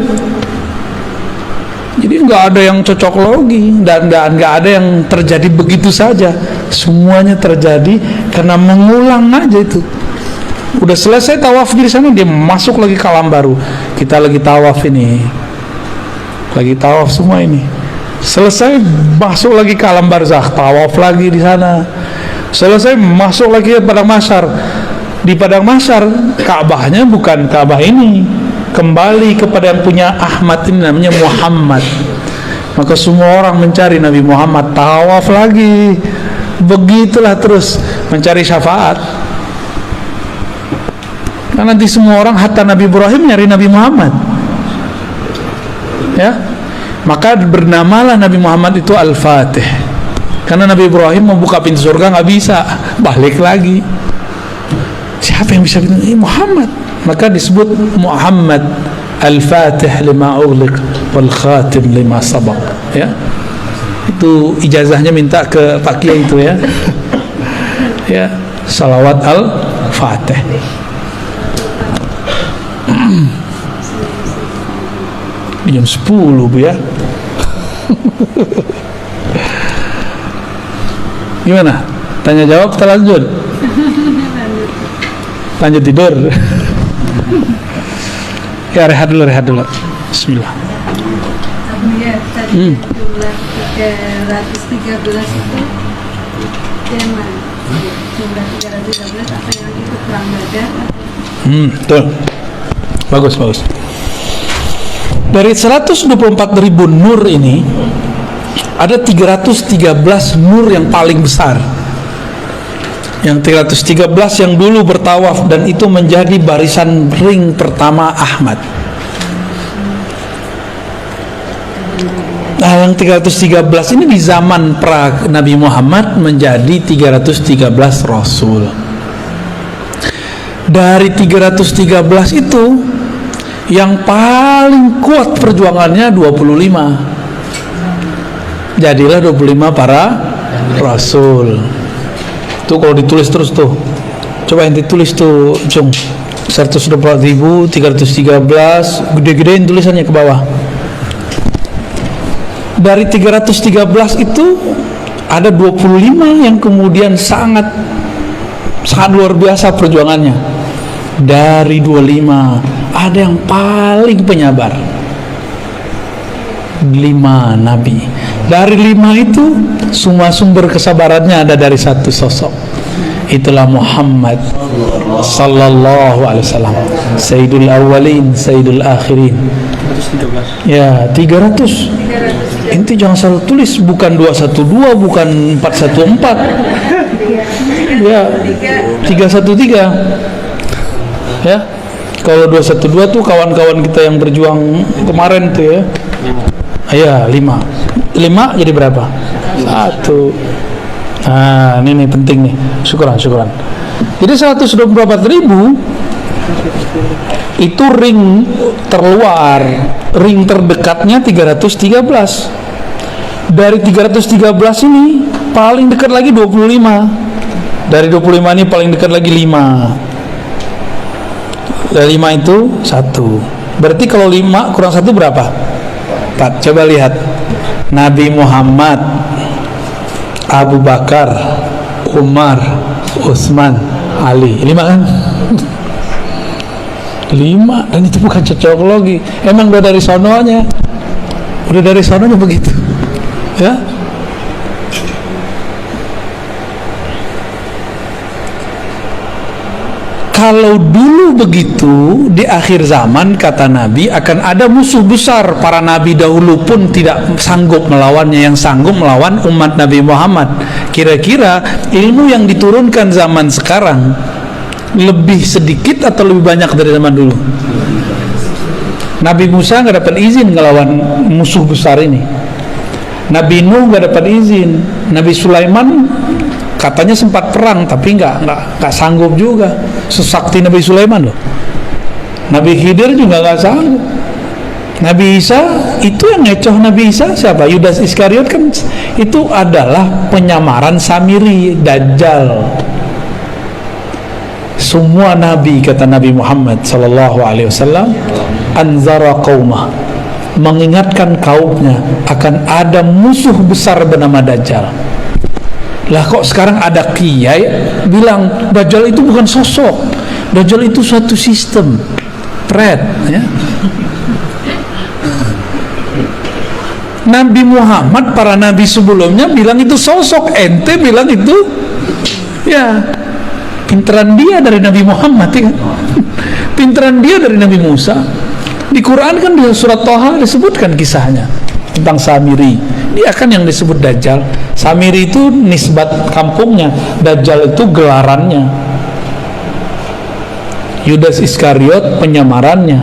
Jadi nggak ada yang cocok logi, dan nggak ada yang terjadi begitu saja. Semuanya terjadi karena mengulang aja itu. Udah selesai tawaf di sana, dia masuk lagi ke alam baru. Kita lagi tawaf ini, lagi tawaf semua ini. Selesai masuk lagi ke alam barzakh, tawaf lagi di sana. Selesai masuk lagi ke padang mahsyar. Di padang mahsyar, Ka'bahnya bukan Ka'bah ini, kembali kepada yang punya Ahmad ini, namanya Muhammad. Maka semua orang mencari Nabi Muhammad, tawaf lagi. Begitulah terus mencari syafaat. Karena nanti semua orang, hatta Nabi Ibrahim nyari Nabi Muhammad, ya. Maka bernamalah Nabi Muhammad itu Al-Fatih. Karena Nabi Ibrahim membuka pintu surga nggak bisa, balik lagi. Siapa yang bisa bilang Muhammad? Maka disebut Muhammad Al-Fatih lima ughliq wal khatim lima sabaq, ya. Itu ijazahnya minta ke Pak Kiai itu, ya. Ya, salawat Al-Fatih. Jam 10 Bu, ya. Gimana? Tanya jawab atau lanjut? Lanjut tidur. Ya, rehat dulu. Bismillah.
Ya, tadi jumlah 313 itu tema. Jumlah 313 apa yang itu perang Badar?
Betul. Bagus. Dari 124.000 nur ini, ada 313 nur yang paling besar. Yang 313 yang dulu bertawaf dan itu menjadi barisan ring pertama Ahmad. Nah, yang 313 ini di zaman pra Nabi Muhammad menjadi 313 Rasul. Dari 313 itu yang paling kuat perjuangannya 25. Jadilah 25 para Rasul. Tuh kalau ditulis terus tuh. Coba yang ditulis tuh, Cung. 124.313, gede-gedein tulisannya ke bawah. Dari 313 itu ada 25 yang kemudian sangat luar biasa perjuangannya. Dari 25 ada yang paling penyabar, 5 nabi. Dari 5 itu semua sumber kesabarannya ada dari satu sosok. Itulah Muhammad sallallahu alaihi wasallam, Sayyidul Awwalin, Sayyidul Akhirin.
113.
Ya, 300. Inti jangan salah tulis, bukan 212, bukan 414. Ya, 313. Ya. Kalau 212 tuh kawan-kawan kita yang berjuang kemarin tuh ya. Ya, 5 jadi berapa? 1. Nah, ini nih penting nih. Syukuran. Jadi 124.000 itu ring terluar, ring terdekatnya 313. Dari 313 ini paling dekat lagi 25. Dari 25 ini paling dekat lagi 5. Dari 5 itu 1. Berarti kalau 5 kurang 1 berapa? 4. Coba lihat. Nabi Muhammad, Abu Bakar, Umar, Utsman, Ali. 5 kan? 5, dan itu bukan cocokologi. Emang udah dari sononya. Udah dari sononya begitu. Ya. Kalau dulu begitu, di akhir zaman kata Nabi akan ada musuh besar. Para nabi dahulu pun tidak sanggup melawannya, yang sanggup melawan umat Nabi Muhammad. Kira-kira ilmu yang diturunkan zaman sekarang lebih sedikit atau lebih banyak dari zaman dulu? Nabi Musa nggak dapat izin ngelawan musuh besar ini. Nabi Nuh nggak dapat izin. Nabi Sulaiman katanya sempat perang tapi nggak sanggup juga. Sesakti Nabi Sulaiman loh. Nabi Khidir juga nggak sanggup. Nabi Isa itu yang ngecoh Nabi Isa siapa? Yudas Iskariot kan itu adalah penyamaran Samiri, Dajjal. Semua nabi kata Nabi Muhammad sallallahu alaihi wasallam anzara qaumah, mengingatkan kaumnya akan ada musuh besar bernama Dajjal. Lah kok sekarang ada kiai bilang Dajjal itu bukan sosok, Dajjal itu suatu sistem threat ya. Nabi Muhammad, para nabi sebelumnya bilang itu sosok, ente bilang itu ya pinteran dia dari Nabi Muhammad ya kan? Pinteran dia dari Nabi Musa. Di Quran kan di surat Thaha disebutkan kisahnya tentang Samiri. Dia kan yang disebut Dajjal. Samiri itu nisbat kampungnya, Dajjal itu gelarannya. Yudas Iskariot penyamarannya.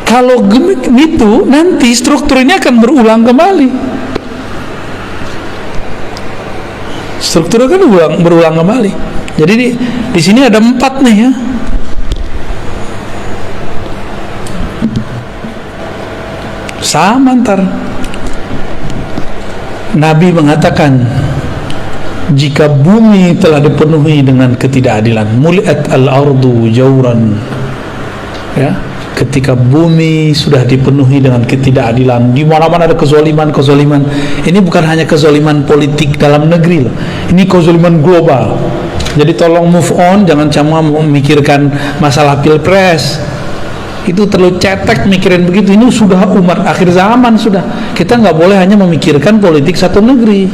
Kalau gitu nanti struktur ini akan berulang kembali. Struktur kan berulang kembali. Jadi di sini ada 4 nih ya. Sama ntar. Nabi mengatakan jika bumi telah dipenuhi dengan ketidakadilan, muliat al-ardu jauran, ya, ketika bumi sudah dipenuhi dengan ketidakadilan, di mana-mana ada kezaliman. Ini bukan hanya kezaliman politik dalam negeri loh. Ini kezaliman global. Jadi tolong move on, jangan cuma memikirkan masalah pilpres. Itu terlalu cetek mikirin begitu. Ini sudah umat akhir zaman sudah. Kita nggak boleh hanya memikirkan politik satu negeri.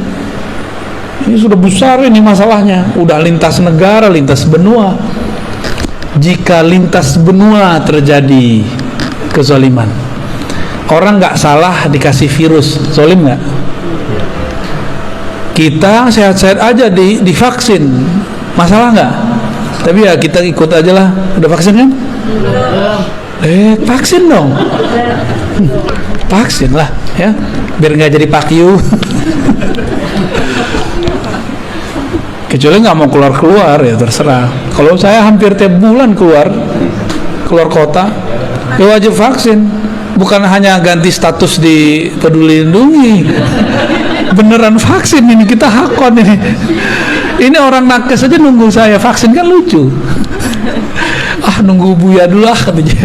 Ini sudah besar ini masalahnya. Udah lintas negara, lintas benua. Jika lintas benua terjadi kezaliman, orang nggak salah dikasih virus, zalim nggak? Kita sehat-sehat aja divaksin, masalah nggak? Tapi ya kita ikut aja lah. Udah vaksin kan? Vaksin dong. Vaksin lah ya, biar nggak jadi pakyu. Kecuali nggak mau keluar ya terserah. Kalau saya hampir tiap bulan keluar kota, ya wajib vaksin. Bukan hanya ganti status di Peduli Lindungi, beneran vaksin ini, kita hakon ini. Ini orang nakes aja nunggu saya vaksin, kan lucu. Nunggu Buya dulu katanya.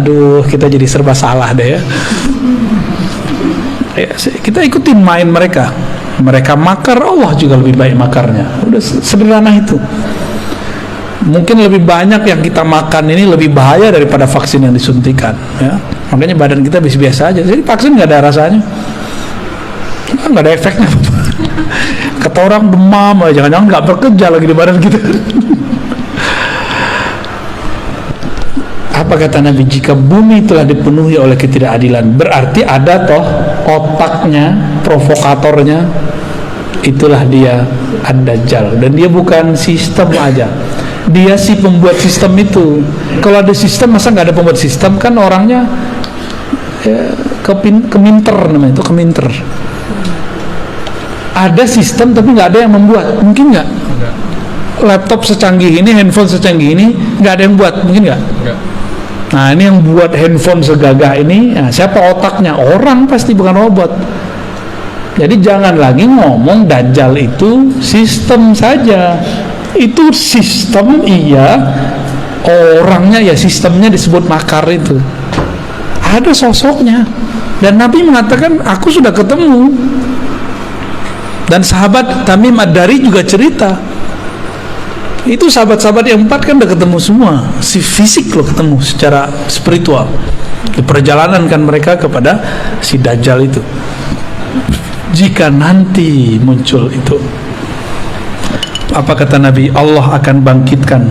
Aduh, kita jadi serba salah deh ya. Kita ikutin main mereka. Mereka makar, Allah juga lebih baik makarnya. Udah sederhana itu. Mungkin lebih banyak yang kita makan ini lebih bahaya daripada vaksin yang disuntikan ya. Makanya badan kita biasa aja. Jadi vaksin nggak ada rasanya, nggak ada efeknya. Kata orang demam, jangan-jangan nggak bekerja lagi di badan kita. Apa kata Nabi? Jika bumi telah dipenuhi oleh ketidakadilan, berarti ada toh otaknya, provokatornya, itulah dia Ad-Dajjal. Dan dia bukan sistem aja, dia si pembuat sistem itu. Kalau ada sistem, masa nggak ada pembuat sistem? Kan orangnya ya, keminter namanya itu, keminter. Ada sistem tapi nggak ada yang membuat, mungkin nggak? Laptop secanggih ini, handphone secanggih ini, nggak ada yang buat, mungkin nggak? Nah, ini yang buat handphone segagah ini, nah, siapa otaknya? Orang pasti, bukan robot. Jadi jangan lagi ngomong Dajjal itu sistem saja. Itu sistem iya, orangnya ya sistemnya disebut makar itu. Ada sosoknya. Dan Nabi mengatakan, aku sudah ketemu. Dan sahabat Tamim Ad-Dari juga cerita. Itu sahabat-sahabat yang 4 kan udah ketemu semua. Si fisik loh ketemu secara spiritual. Di perjalanan kan mereka kepada si Dajjal itu. Jika nanti muncul itu, apa kata Nabi? Allah akan bangkitkan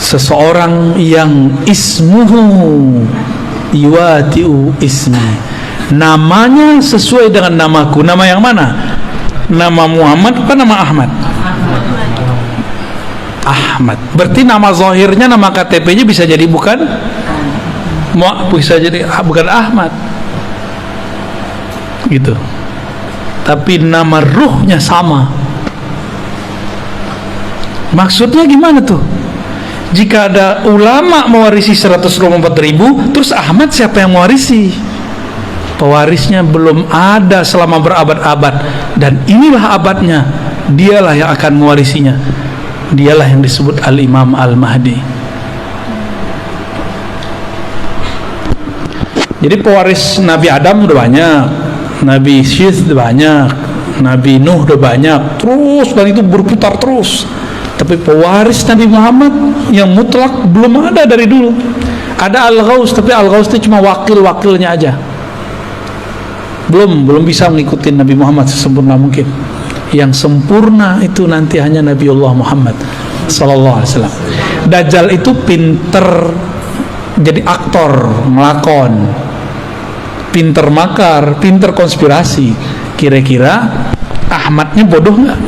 seseorang yang ismuhu yuwatiu ismi, namanya sesuai dengan namaku. Nama yang mana? Nama Muhammad apa nama Ahmad? Ahmad. Berarti nama zahirnya, nama KTP-nya bisa jadi bukan bukan Ahmad gitu, tapi nama ruhnya sama. Maksudnya gimana tuh? Jika ada ulama mewarisi 124.000, terus Ahmad siapa yang mewarisi? Pewarisnya belum ada selama berabad-abad, dan inilah abadnya, dialah yang akan mewarisinya. Dialah yang disebut Al-Imam Al-Mahdi. Jadi pewaris Nabi Adam udah banyak, Nabi Syith udah banyak, Nabi Nuh udah banyak, terus, dan itu berputar terus. Tapi pewaris Nabi Muhammad yang mutlak belum ada dari dulu. Ada Al-Ghaus, tapi Al-Ghaus itu cuma wakil-wakilnya aja. Belum bisa mengikuti Nabi Muhammad sesempurna mungkin. Yang sempurna itu nanti hanya Nabiullah Muhammad sallallahu alaihi wasallam. Dajjal itu pinter jadi aktor, melakon, pinter makar, pinter konspirasi. Kira-kira Ahmadnya bodoh nggak?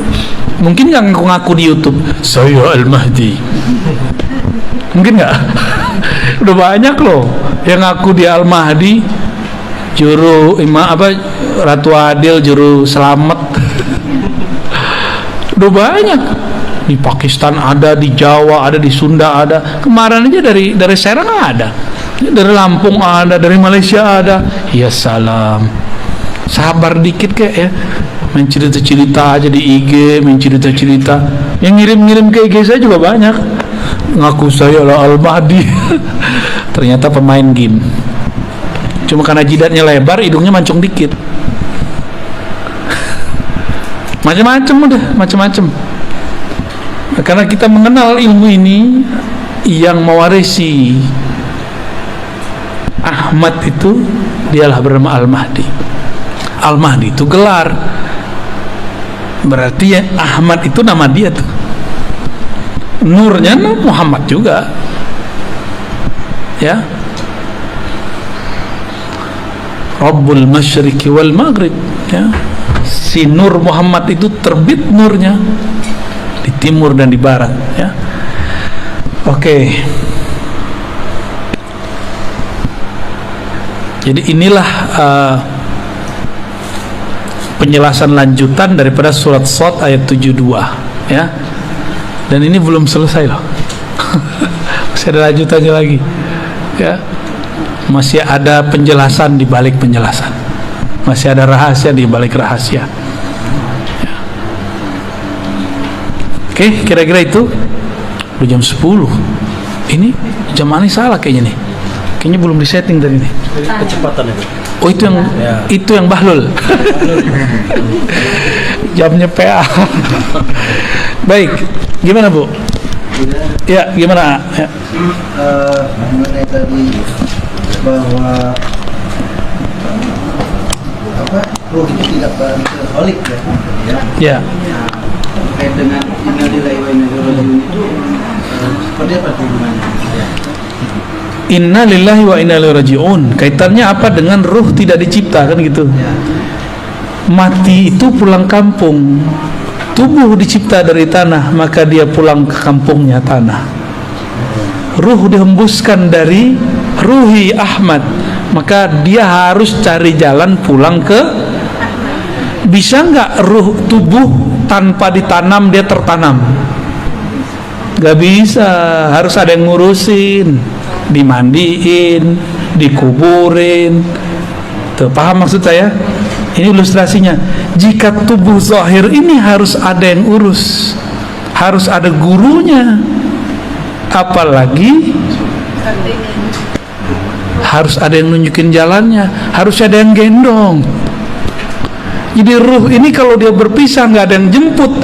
Mungkin nggak ngaku-ngaku di YouTube saya Al-Mahdi? Mungkin nggak? Udah banyak loh yang ngaku di Al-Mahdi, juru Ratu Adil, juru selamat. Udah banyak. Di Pakistan ada, di Jawa ada, di Sunda ada. Kemarin aja dari Serang ada, dari Lampung ada, dari Malaysia ada. Ya salam, sabar dikit kek ya. Main cerita-cerita aja di IG, main cerita-cerita. Yang ngirim-ngirim ke IG saya juga banyak, ngaku saya lah Al-Mahdi. Ternyata pemain game. Cuma karena jidatnya lebar, hidungnya mancung dikit. Macam-macam udah, macam-macam. Karena kita mengenal ilmu ini, yang mewarisi Ahmad itu dialah bernama Al-Mahdi. Al-Mahdi itu gelar, berarti ya Ahmad itu nama dia tuh. Nurnya Muhammad juga, ya. Rabbul Masyriqi wal Maghrib, ya. Si Nur Muhammad itu terbit nurnya di timur dan di barat, ya. Oke. Jadi inilah penjelasan lanjutan daripada surat Shad ayat 72, ya. Dan ini belum selesai loh. Masih ada lanjutannya lagi, ya. Masih ada penjelasan di balik penjelasan. Masih ada rahasia di balik rahasia, ya. Oke, kira-kira itu. Udah jam 10. Ini jam ini salah kayaknya nih. Kayaknya belum disetting tadi nih.
Kecepatan itu.
Oh, itu yang Bahlul. Jamnya PA. Baik, gimana Bu? Ya, gimana? Ya.
Mengenai tadi bahwa ruh itu tidak berholik,
Ya.
terkait dengan innalillahi wa inna ilaihi raji'un itu seperti apa hubungannya?
Inna lillahi wa inna ilaihi raji'un. Kaitannya apa dengan ruh tidak dicipta, kan gitu. Mati itu pulang kampung. Tubuh dicipta dari tanah, maka dia pulang ke kampungnya tanah. Ruh dihembuskan dari ruhi Ahmad, maka dia harus cari jalan pulang ke. Bisa nggak ruh tubuh tanpa ditanam dia tertanam? Gak bisa, harus ada yang ngurusin, dimandiin, dikuburin. Tuh, paham maksud saya? Ini ilustrasinya. Jika tubuh zahir ini harus ada yang urus, harus ada gurunya, apalagi harus ada yang nunjukin jalannya, harus ada yang gendong. Jadi ruh ini kalau dia berpisah nggak ada yang jemput,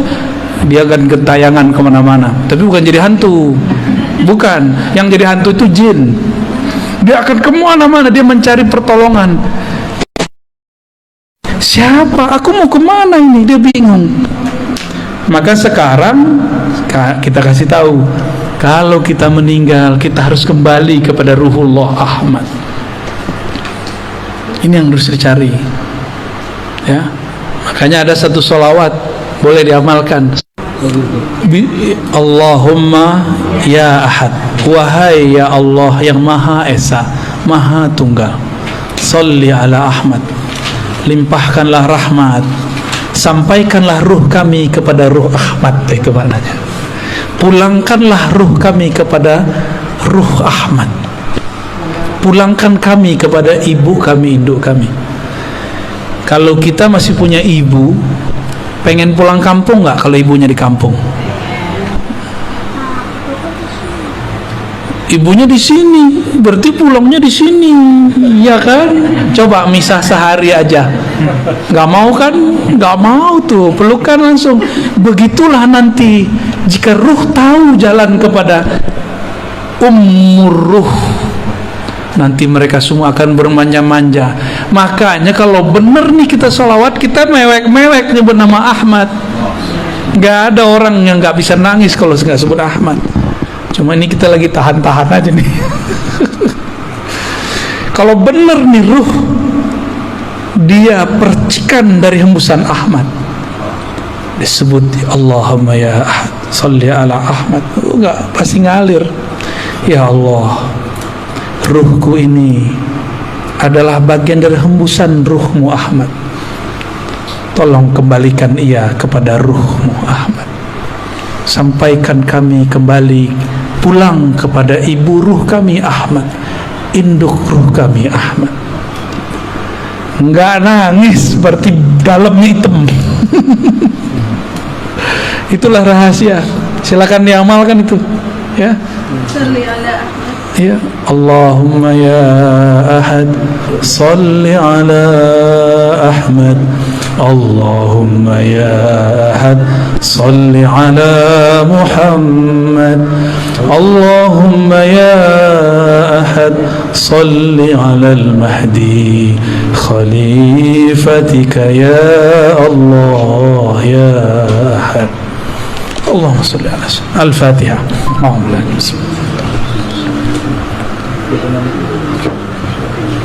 dia akan gentayangan kemana-mana. Tapi bukan jadi hantu, bukan. Yang jadi hantu itu jin. Dia akan kemana-mana, dia mencari pertolongan. Siapa? Aku mau kemana ini? Dia bingung. Maka sekarang kita kasih tahu, kalau kita meninggal, kita harus kembali kepada Ruhullah Ahmad. Ini yang harus dicari, ya. Makanya ada satu sholawat, boleh diamalkan. Allahumma ya Ahad, wahai ya Allah yang Maha Esa, Maha Tunggal, Sholli ala Ahmad, limpahkanlah rahmat, sampaikanlah ruh kami kepada ruh Ahmad. Itu maknanya. Pulangkanlah ruh kami kepada ruh Ahmad. Pulangkan kami kepada ibu kami, induk kami. Kalau kita masih punya ibu, pengen pulang kampung nggak kalau ibunya di kampung? Ibunya di sini, berarti pulangnya di sini, ya kan? Coba misah sehari aja, nggak mau kan? Nggak mau tuh, pelukan langsung. Begitulah nanti jika ruh tahu jalan kepada ummur ruh, nanti mereka semua akan bermanja-manja. Makanya kalau bener nih kita sholawat, kita mewek-mewek nyebut nama Ahmad. Nggak ada orang yang nggak bisa nangis kalau nggak sebut Ahmad. Cuma ini kita lagi tahan-tahan aja nih. Kalau bener nih ruh, dia percikan dari hembusan Ahmad, disebut Allahumma ya Ahad, Sholli ala Ahmad. Enggak, pasti ngalir. Ya Allah, ruhku ini adalah bagian dari hembusan ruhmu Ahmad. Tolong kembalikan ia kepada ruhmu Ahmad. Sampaikan kami kembali pulang kepada ibu ruh kami Ahmad, induk ruh kami Ahmad. Enggak nangis, berarti dalamnya hitam. Itulah rahasia. Silakan diamalkan itu, ya.
Sholli ala Ahmad.
Ya, Allahumma ya Ahad, Sholli ala Ahmad. Allahumma ya Ahad, Sholli ala Muhammad. Allahumma ya Ahad, Sholli ala al-Mahdi khalifatika ya Allah ya Ahad. Allahumma sholli ala Al-Fatihah. Bismillah.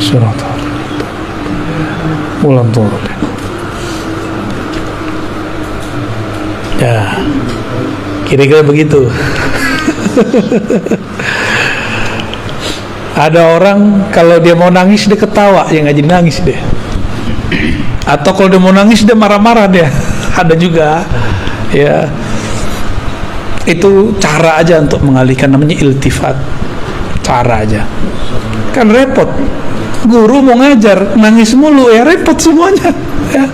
Surat Al-Mulk. Ya, kira-kira begitu. Ada orang kalau dia mau nangis dia ketawa, ya nggak jadi nangis deh. Atau kalau dia mau nangis dia marah-marah dia. Ada juga, ya. Itu cara aja untuk mengalihkan, namanya iltifat. Cara aja. Kan repot. Guru mau ngajar nangis mulu, ya repot semuanya. Ya.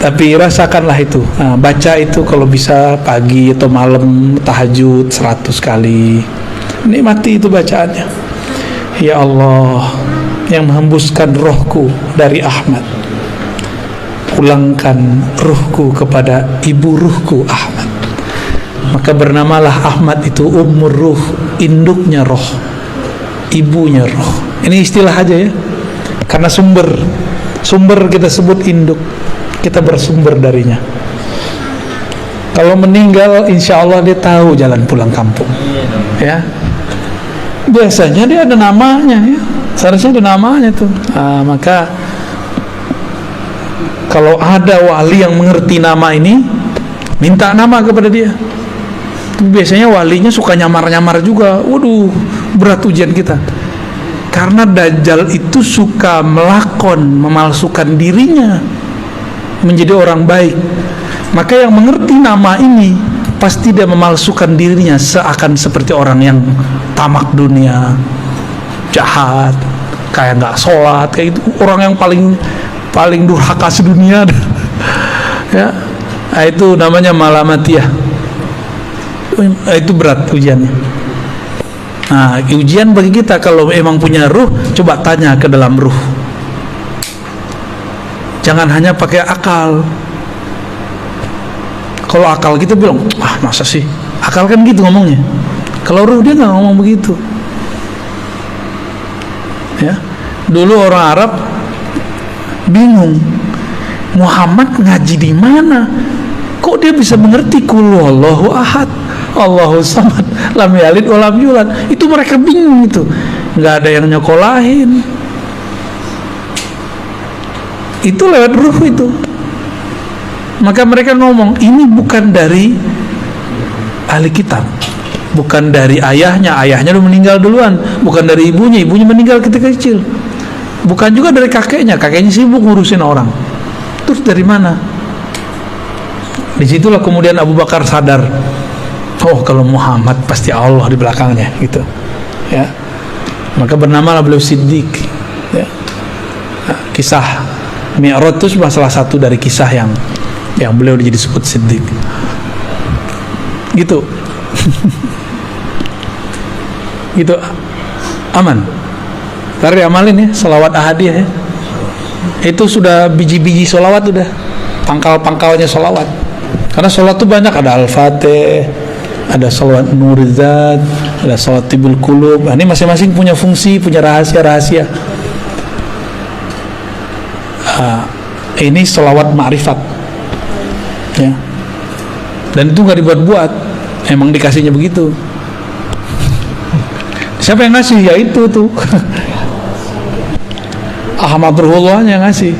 Tapi rasakanlah itu. Nah, baca itu kalau bisa pagi atau malam, tahajud 100 kali. Nikmati itu bacaannya. Ya Allah, yang menghembuskan rohku dari Ahmad, pulangkan ruhku kepada ibu ruhku Ahmad. Maka bernamalah Ahmad itu ummur ruh, induknya roh, ibunya roh. Ini istilah aja ya, karena sumber kita sebut induk, kita bersumber darinya. Kalau meninggal, insya Allah dia tahu jalan pulang kampung. Ya, biasanya dia ada namanya ya, seharusnya ada namanya tuh. Maka kalau ada wali yang mengerti nama ini, minta nama kepada dia. Biasanya walinya suka nyamar-nyamar juga. Waduh, berat ujian kita. Karena Dajjal itu suka memalsukan dirinya menjadi orang baik. Maka yang mengerti nama ini pasti dia memalsukan dirinya seakan seperti orang yang tamak dunia, jahat, kayak nggak sholat, kayak itu orang yang paling durhaka sedunia. Ya, itu namanya malamatiyah. Itu berat ujiannya. Nah, ujian bagi kita kalau emang punya ruh, coba tanya ke dalam ruh. Jangan hanya pakai akal. Kalau akal kita bilang, masa sih? Akal kan gitu ngomongnya. Kalau ruh dia nggak ngomong begitu. Ya, dulu orang Arab bingung, Muhammad ngaji di mana? Kok dia bisa mengerti qul huwallahu ahad, Allahu samad, lam yalid wa lam yulad? Itu mereka bingung itu. Nggak ada yang nyokolahin. Itu lewat ruh itu. Maka mereka ngomong, ini bukan dari ahli kitab, bukan dari ayahnya udah meninggal duluan, bukan dari ibunya meninggal ketika kecil, bukan juga dari kakeknya sibuk ngurusin orang. Terus dari mana? Disitulah kemudian Abu Bakar sadar, oh kalau Muhammad pasti Allah di belakangnya gitu. Ya, maka bernamalah beliau Siddiq. Ya. Nah, kisah Mi'raj itu salah satu dari kisah yang beliau jadi disebut Siddiq. Gitu. Gitu. Aman. Ntar diamalin ya, sholawat ahadiyah ya. Itu sudah biji-biji sholawat, udah pangkal-pangkalnya sholawat. Karena sholawat itu banyak, ada Al-Fatih, ada sholawat Nurizat, ada sholawat Tibul Qulub. Nah, ini masing-masing punya fungsi, punya rahasia-rahasia. Ini sholawat ma'rifat ya. Dan itu gak dibuat-buat, emang dikasihnya begitu. Siapa yang ngasih? Ya itu tuh Ahmad Ruhullah yang ngasih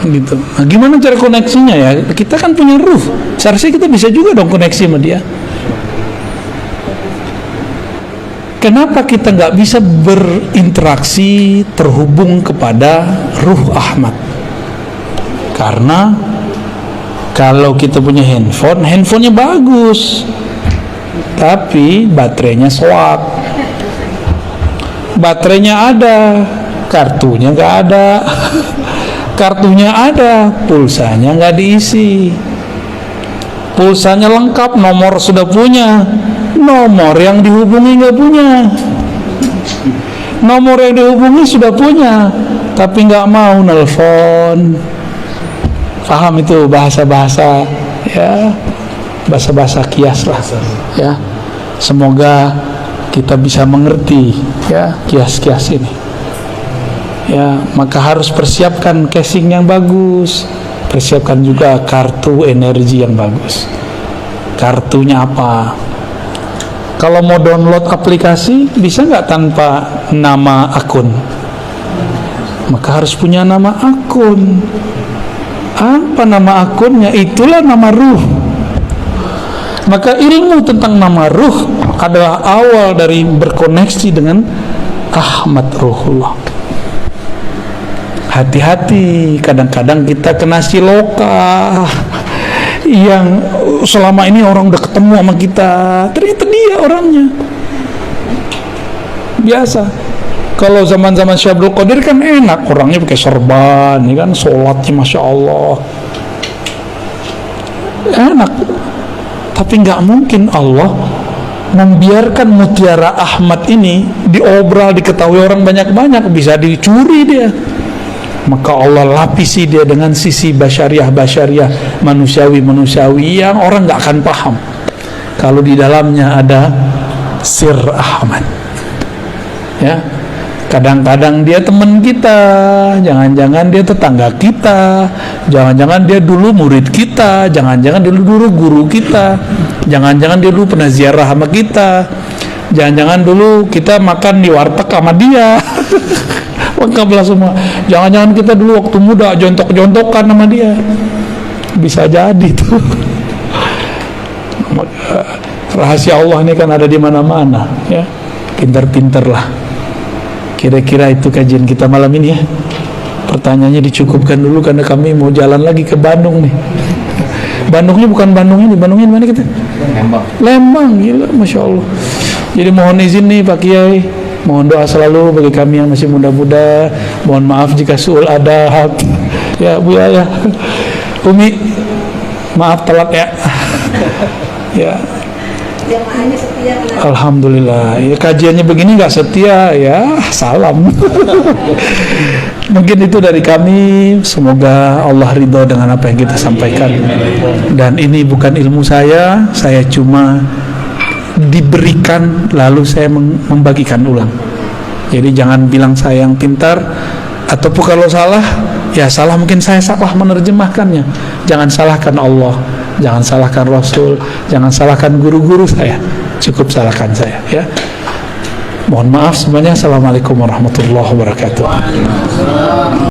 gitu. Nah, gimana cara koneksinya ya? Kita kan punya ruh, seharusnya kita bisa juga dong koneksi sama dia. Kenapa kita nggak bisa berinteraksi, terhubung kepada ruh Ahmad? Karena kalau kita punya handphonenya bagus, tapi baterainya soak. Baterainya ada, kartunya nggak ada. Kartunya ada, pulsanya nggak diisi. Pulsanya lengkap, nomor sudah punya, nomor yang dihubungi nggak punya. Nomor yang dihubungi sudah punya, tapi nggak mau nelpon. Paham itu bahasa-bahasa ya, bahasa-bahasa kias lah ya. Semoga kita bisa mengerti ya kias-kias ini. Ya, maka harus persiapkan casing yang bagus, persiapkan juga kartu energi yang bagus. Kartunya apa? Kalau mau download aplikasi, bisa nggak tanpa nama akun? Maka harus punya nama akun. Apa nama akunnya? Itulah nama ruh. Maka ilmu tentang nama ruh adalah awal dari berkoneksi dengan Ahmad Ruhullah. Hati-hati, kadang-kadang kita kena siloka yang selama ini orang udah ketemu sama kita, ternyata dia orangnya. Biasa. Kalau zaman-zaman Syekh Abdul Qadir kan enak, orangnya pakai serban, ya kan, sholatnya Masya Allah, enak. Tapi nggak mungkin Allah membiarkan mutiara Ahmad ini diobral, diketahui orang banyak-banyak, bisa dicuri dia. Maka Allah lapisi dia dengan sisi basyariah, manusiawi yang orang nggak akan paham kalau di dalamnya ada sir Ahmad. Ya, kadang-kadang dia teman kita, jangan-jangan dia tetangga kita, jangan-jangan dia dulu murid kita, jangan-jangan dia dulu guru kita, jangan-jangan dia dulu pernah ziarah sama kita, jangan-jangan dulu kita makan di warteg sama dia. Lengkaplah semua. Jangan-jangan kita dulu waktu muda jontok-jontokan sama dia. Bisa jadi tuh. Rahasia Allah ini kan ada di mana-mana, ya. Pintar-pintarlah. Kira-kira itu kajian kita malam ini ya. Pertanyaannya dicukupkan dulu karena kami mau jalan lagi ke Bandung nih. Bandungnya bukan Bandung ini, Bandungnya di mana kita? Lembang, gila, Masya Allah. Jadi mohon izin nih Pak Kiai, mohon doa selalu bagi kami yang masih muda-muda. Mohon maaf jika suul adab. Ya Bu ya. Umi, maaf telat ya. Ya.
Jamaahnya setia.
Alhamdulillah. Ya, kajiannya begini nggak setia ya, salam. Mungkin itu dari kami. Semoga Allah ridho dengan apa yang kita sampaikan. Dan ini bukan ilmu saya cuma diberikan lalu saya membagikan ulang. Jadi jangan bilang saya yang pintar, ataupun kalau salah, ya salah mungkin saya salah menerjemahkannya. Jangan salahkan Allah, jangan salahkan Rasul, jangan salahkan guru-guru saya, cukup salahkan saya ya. Mohon maaf semuanya. Assalamualaikum warahmatullahi wabarakatuh.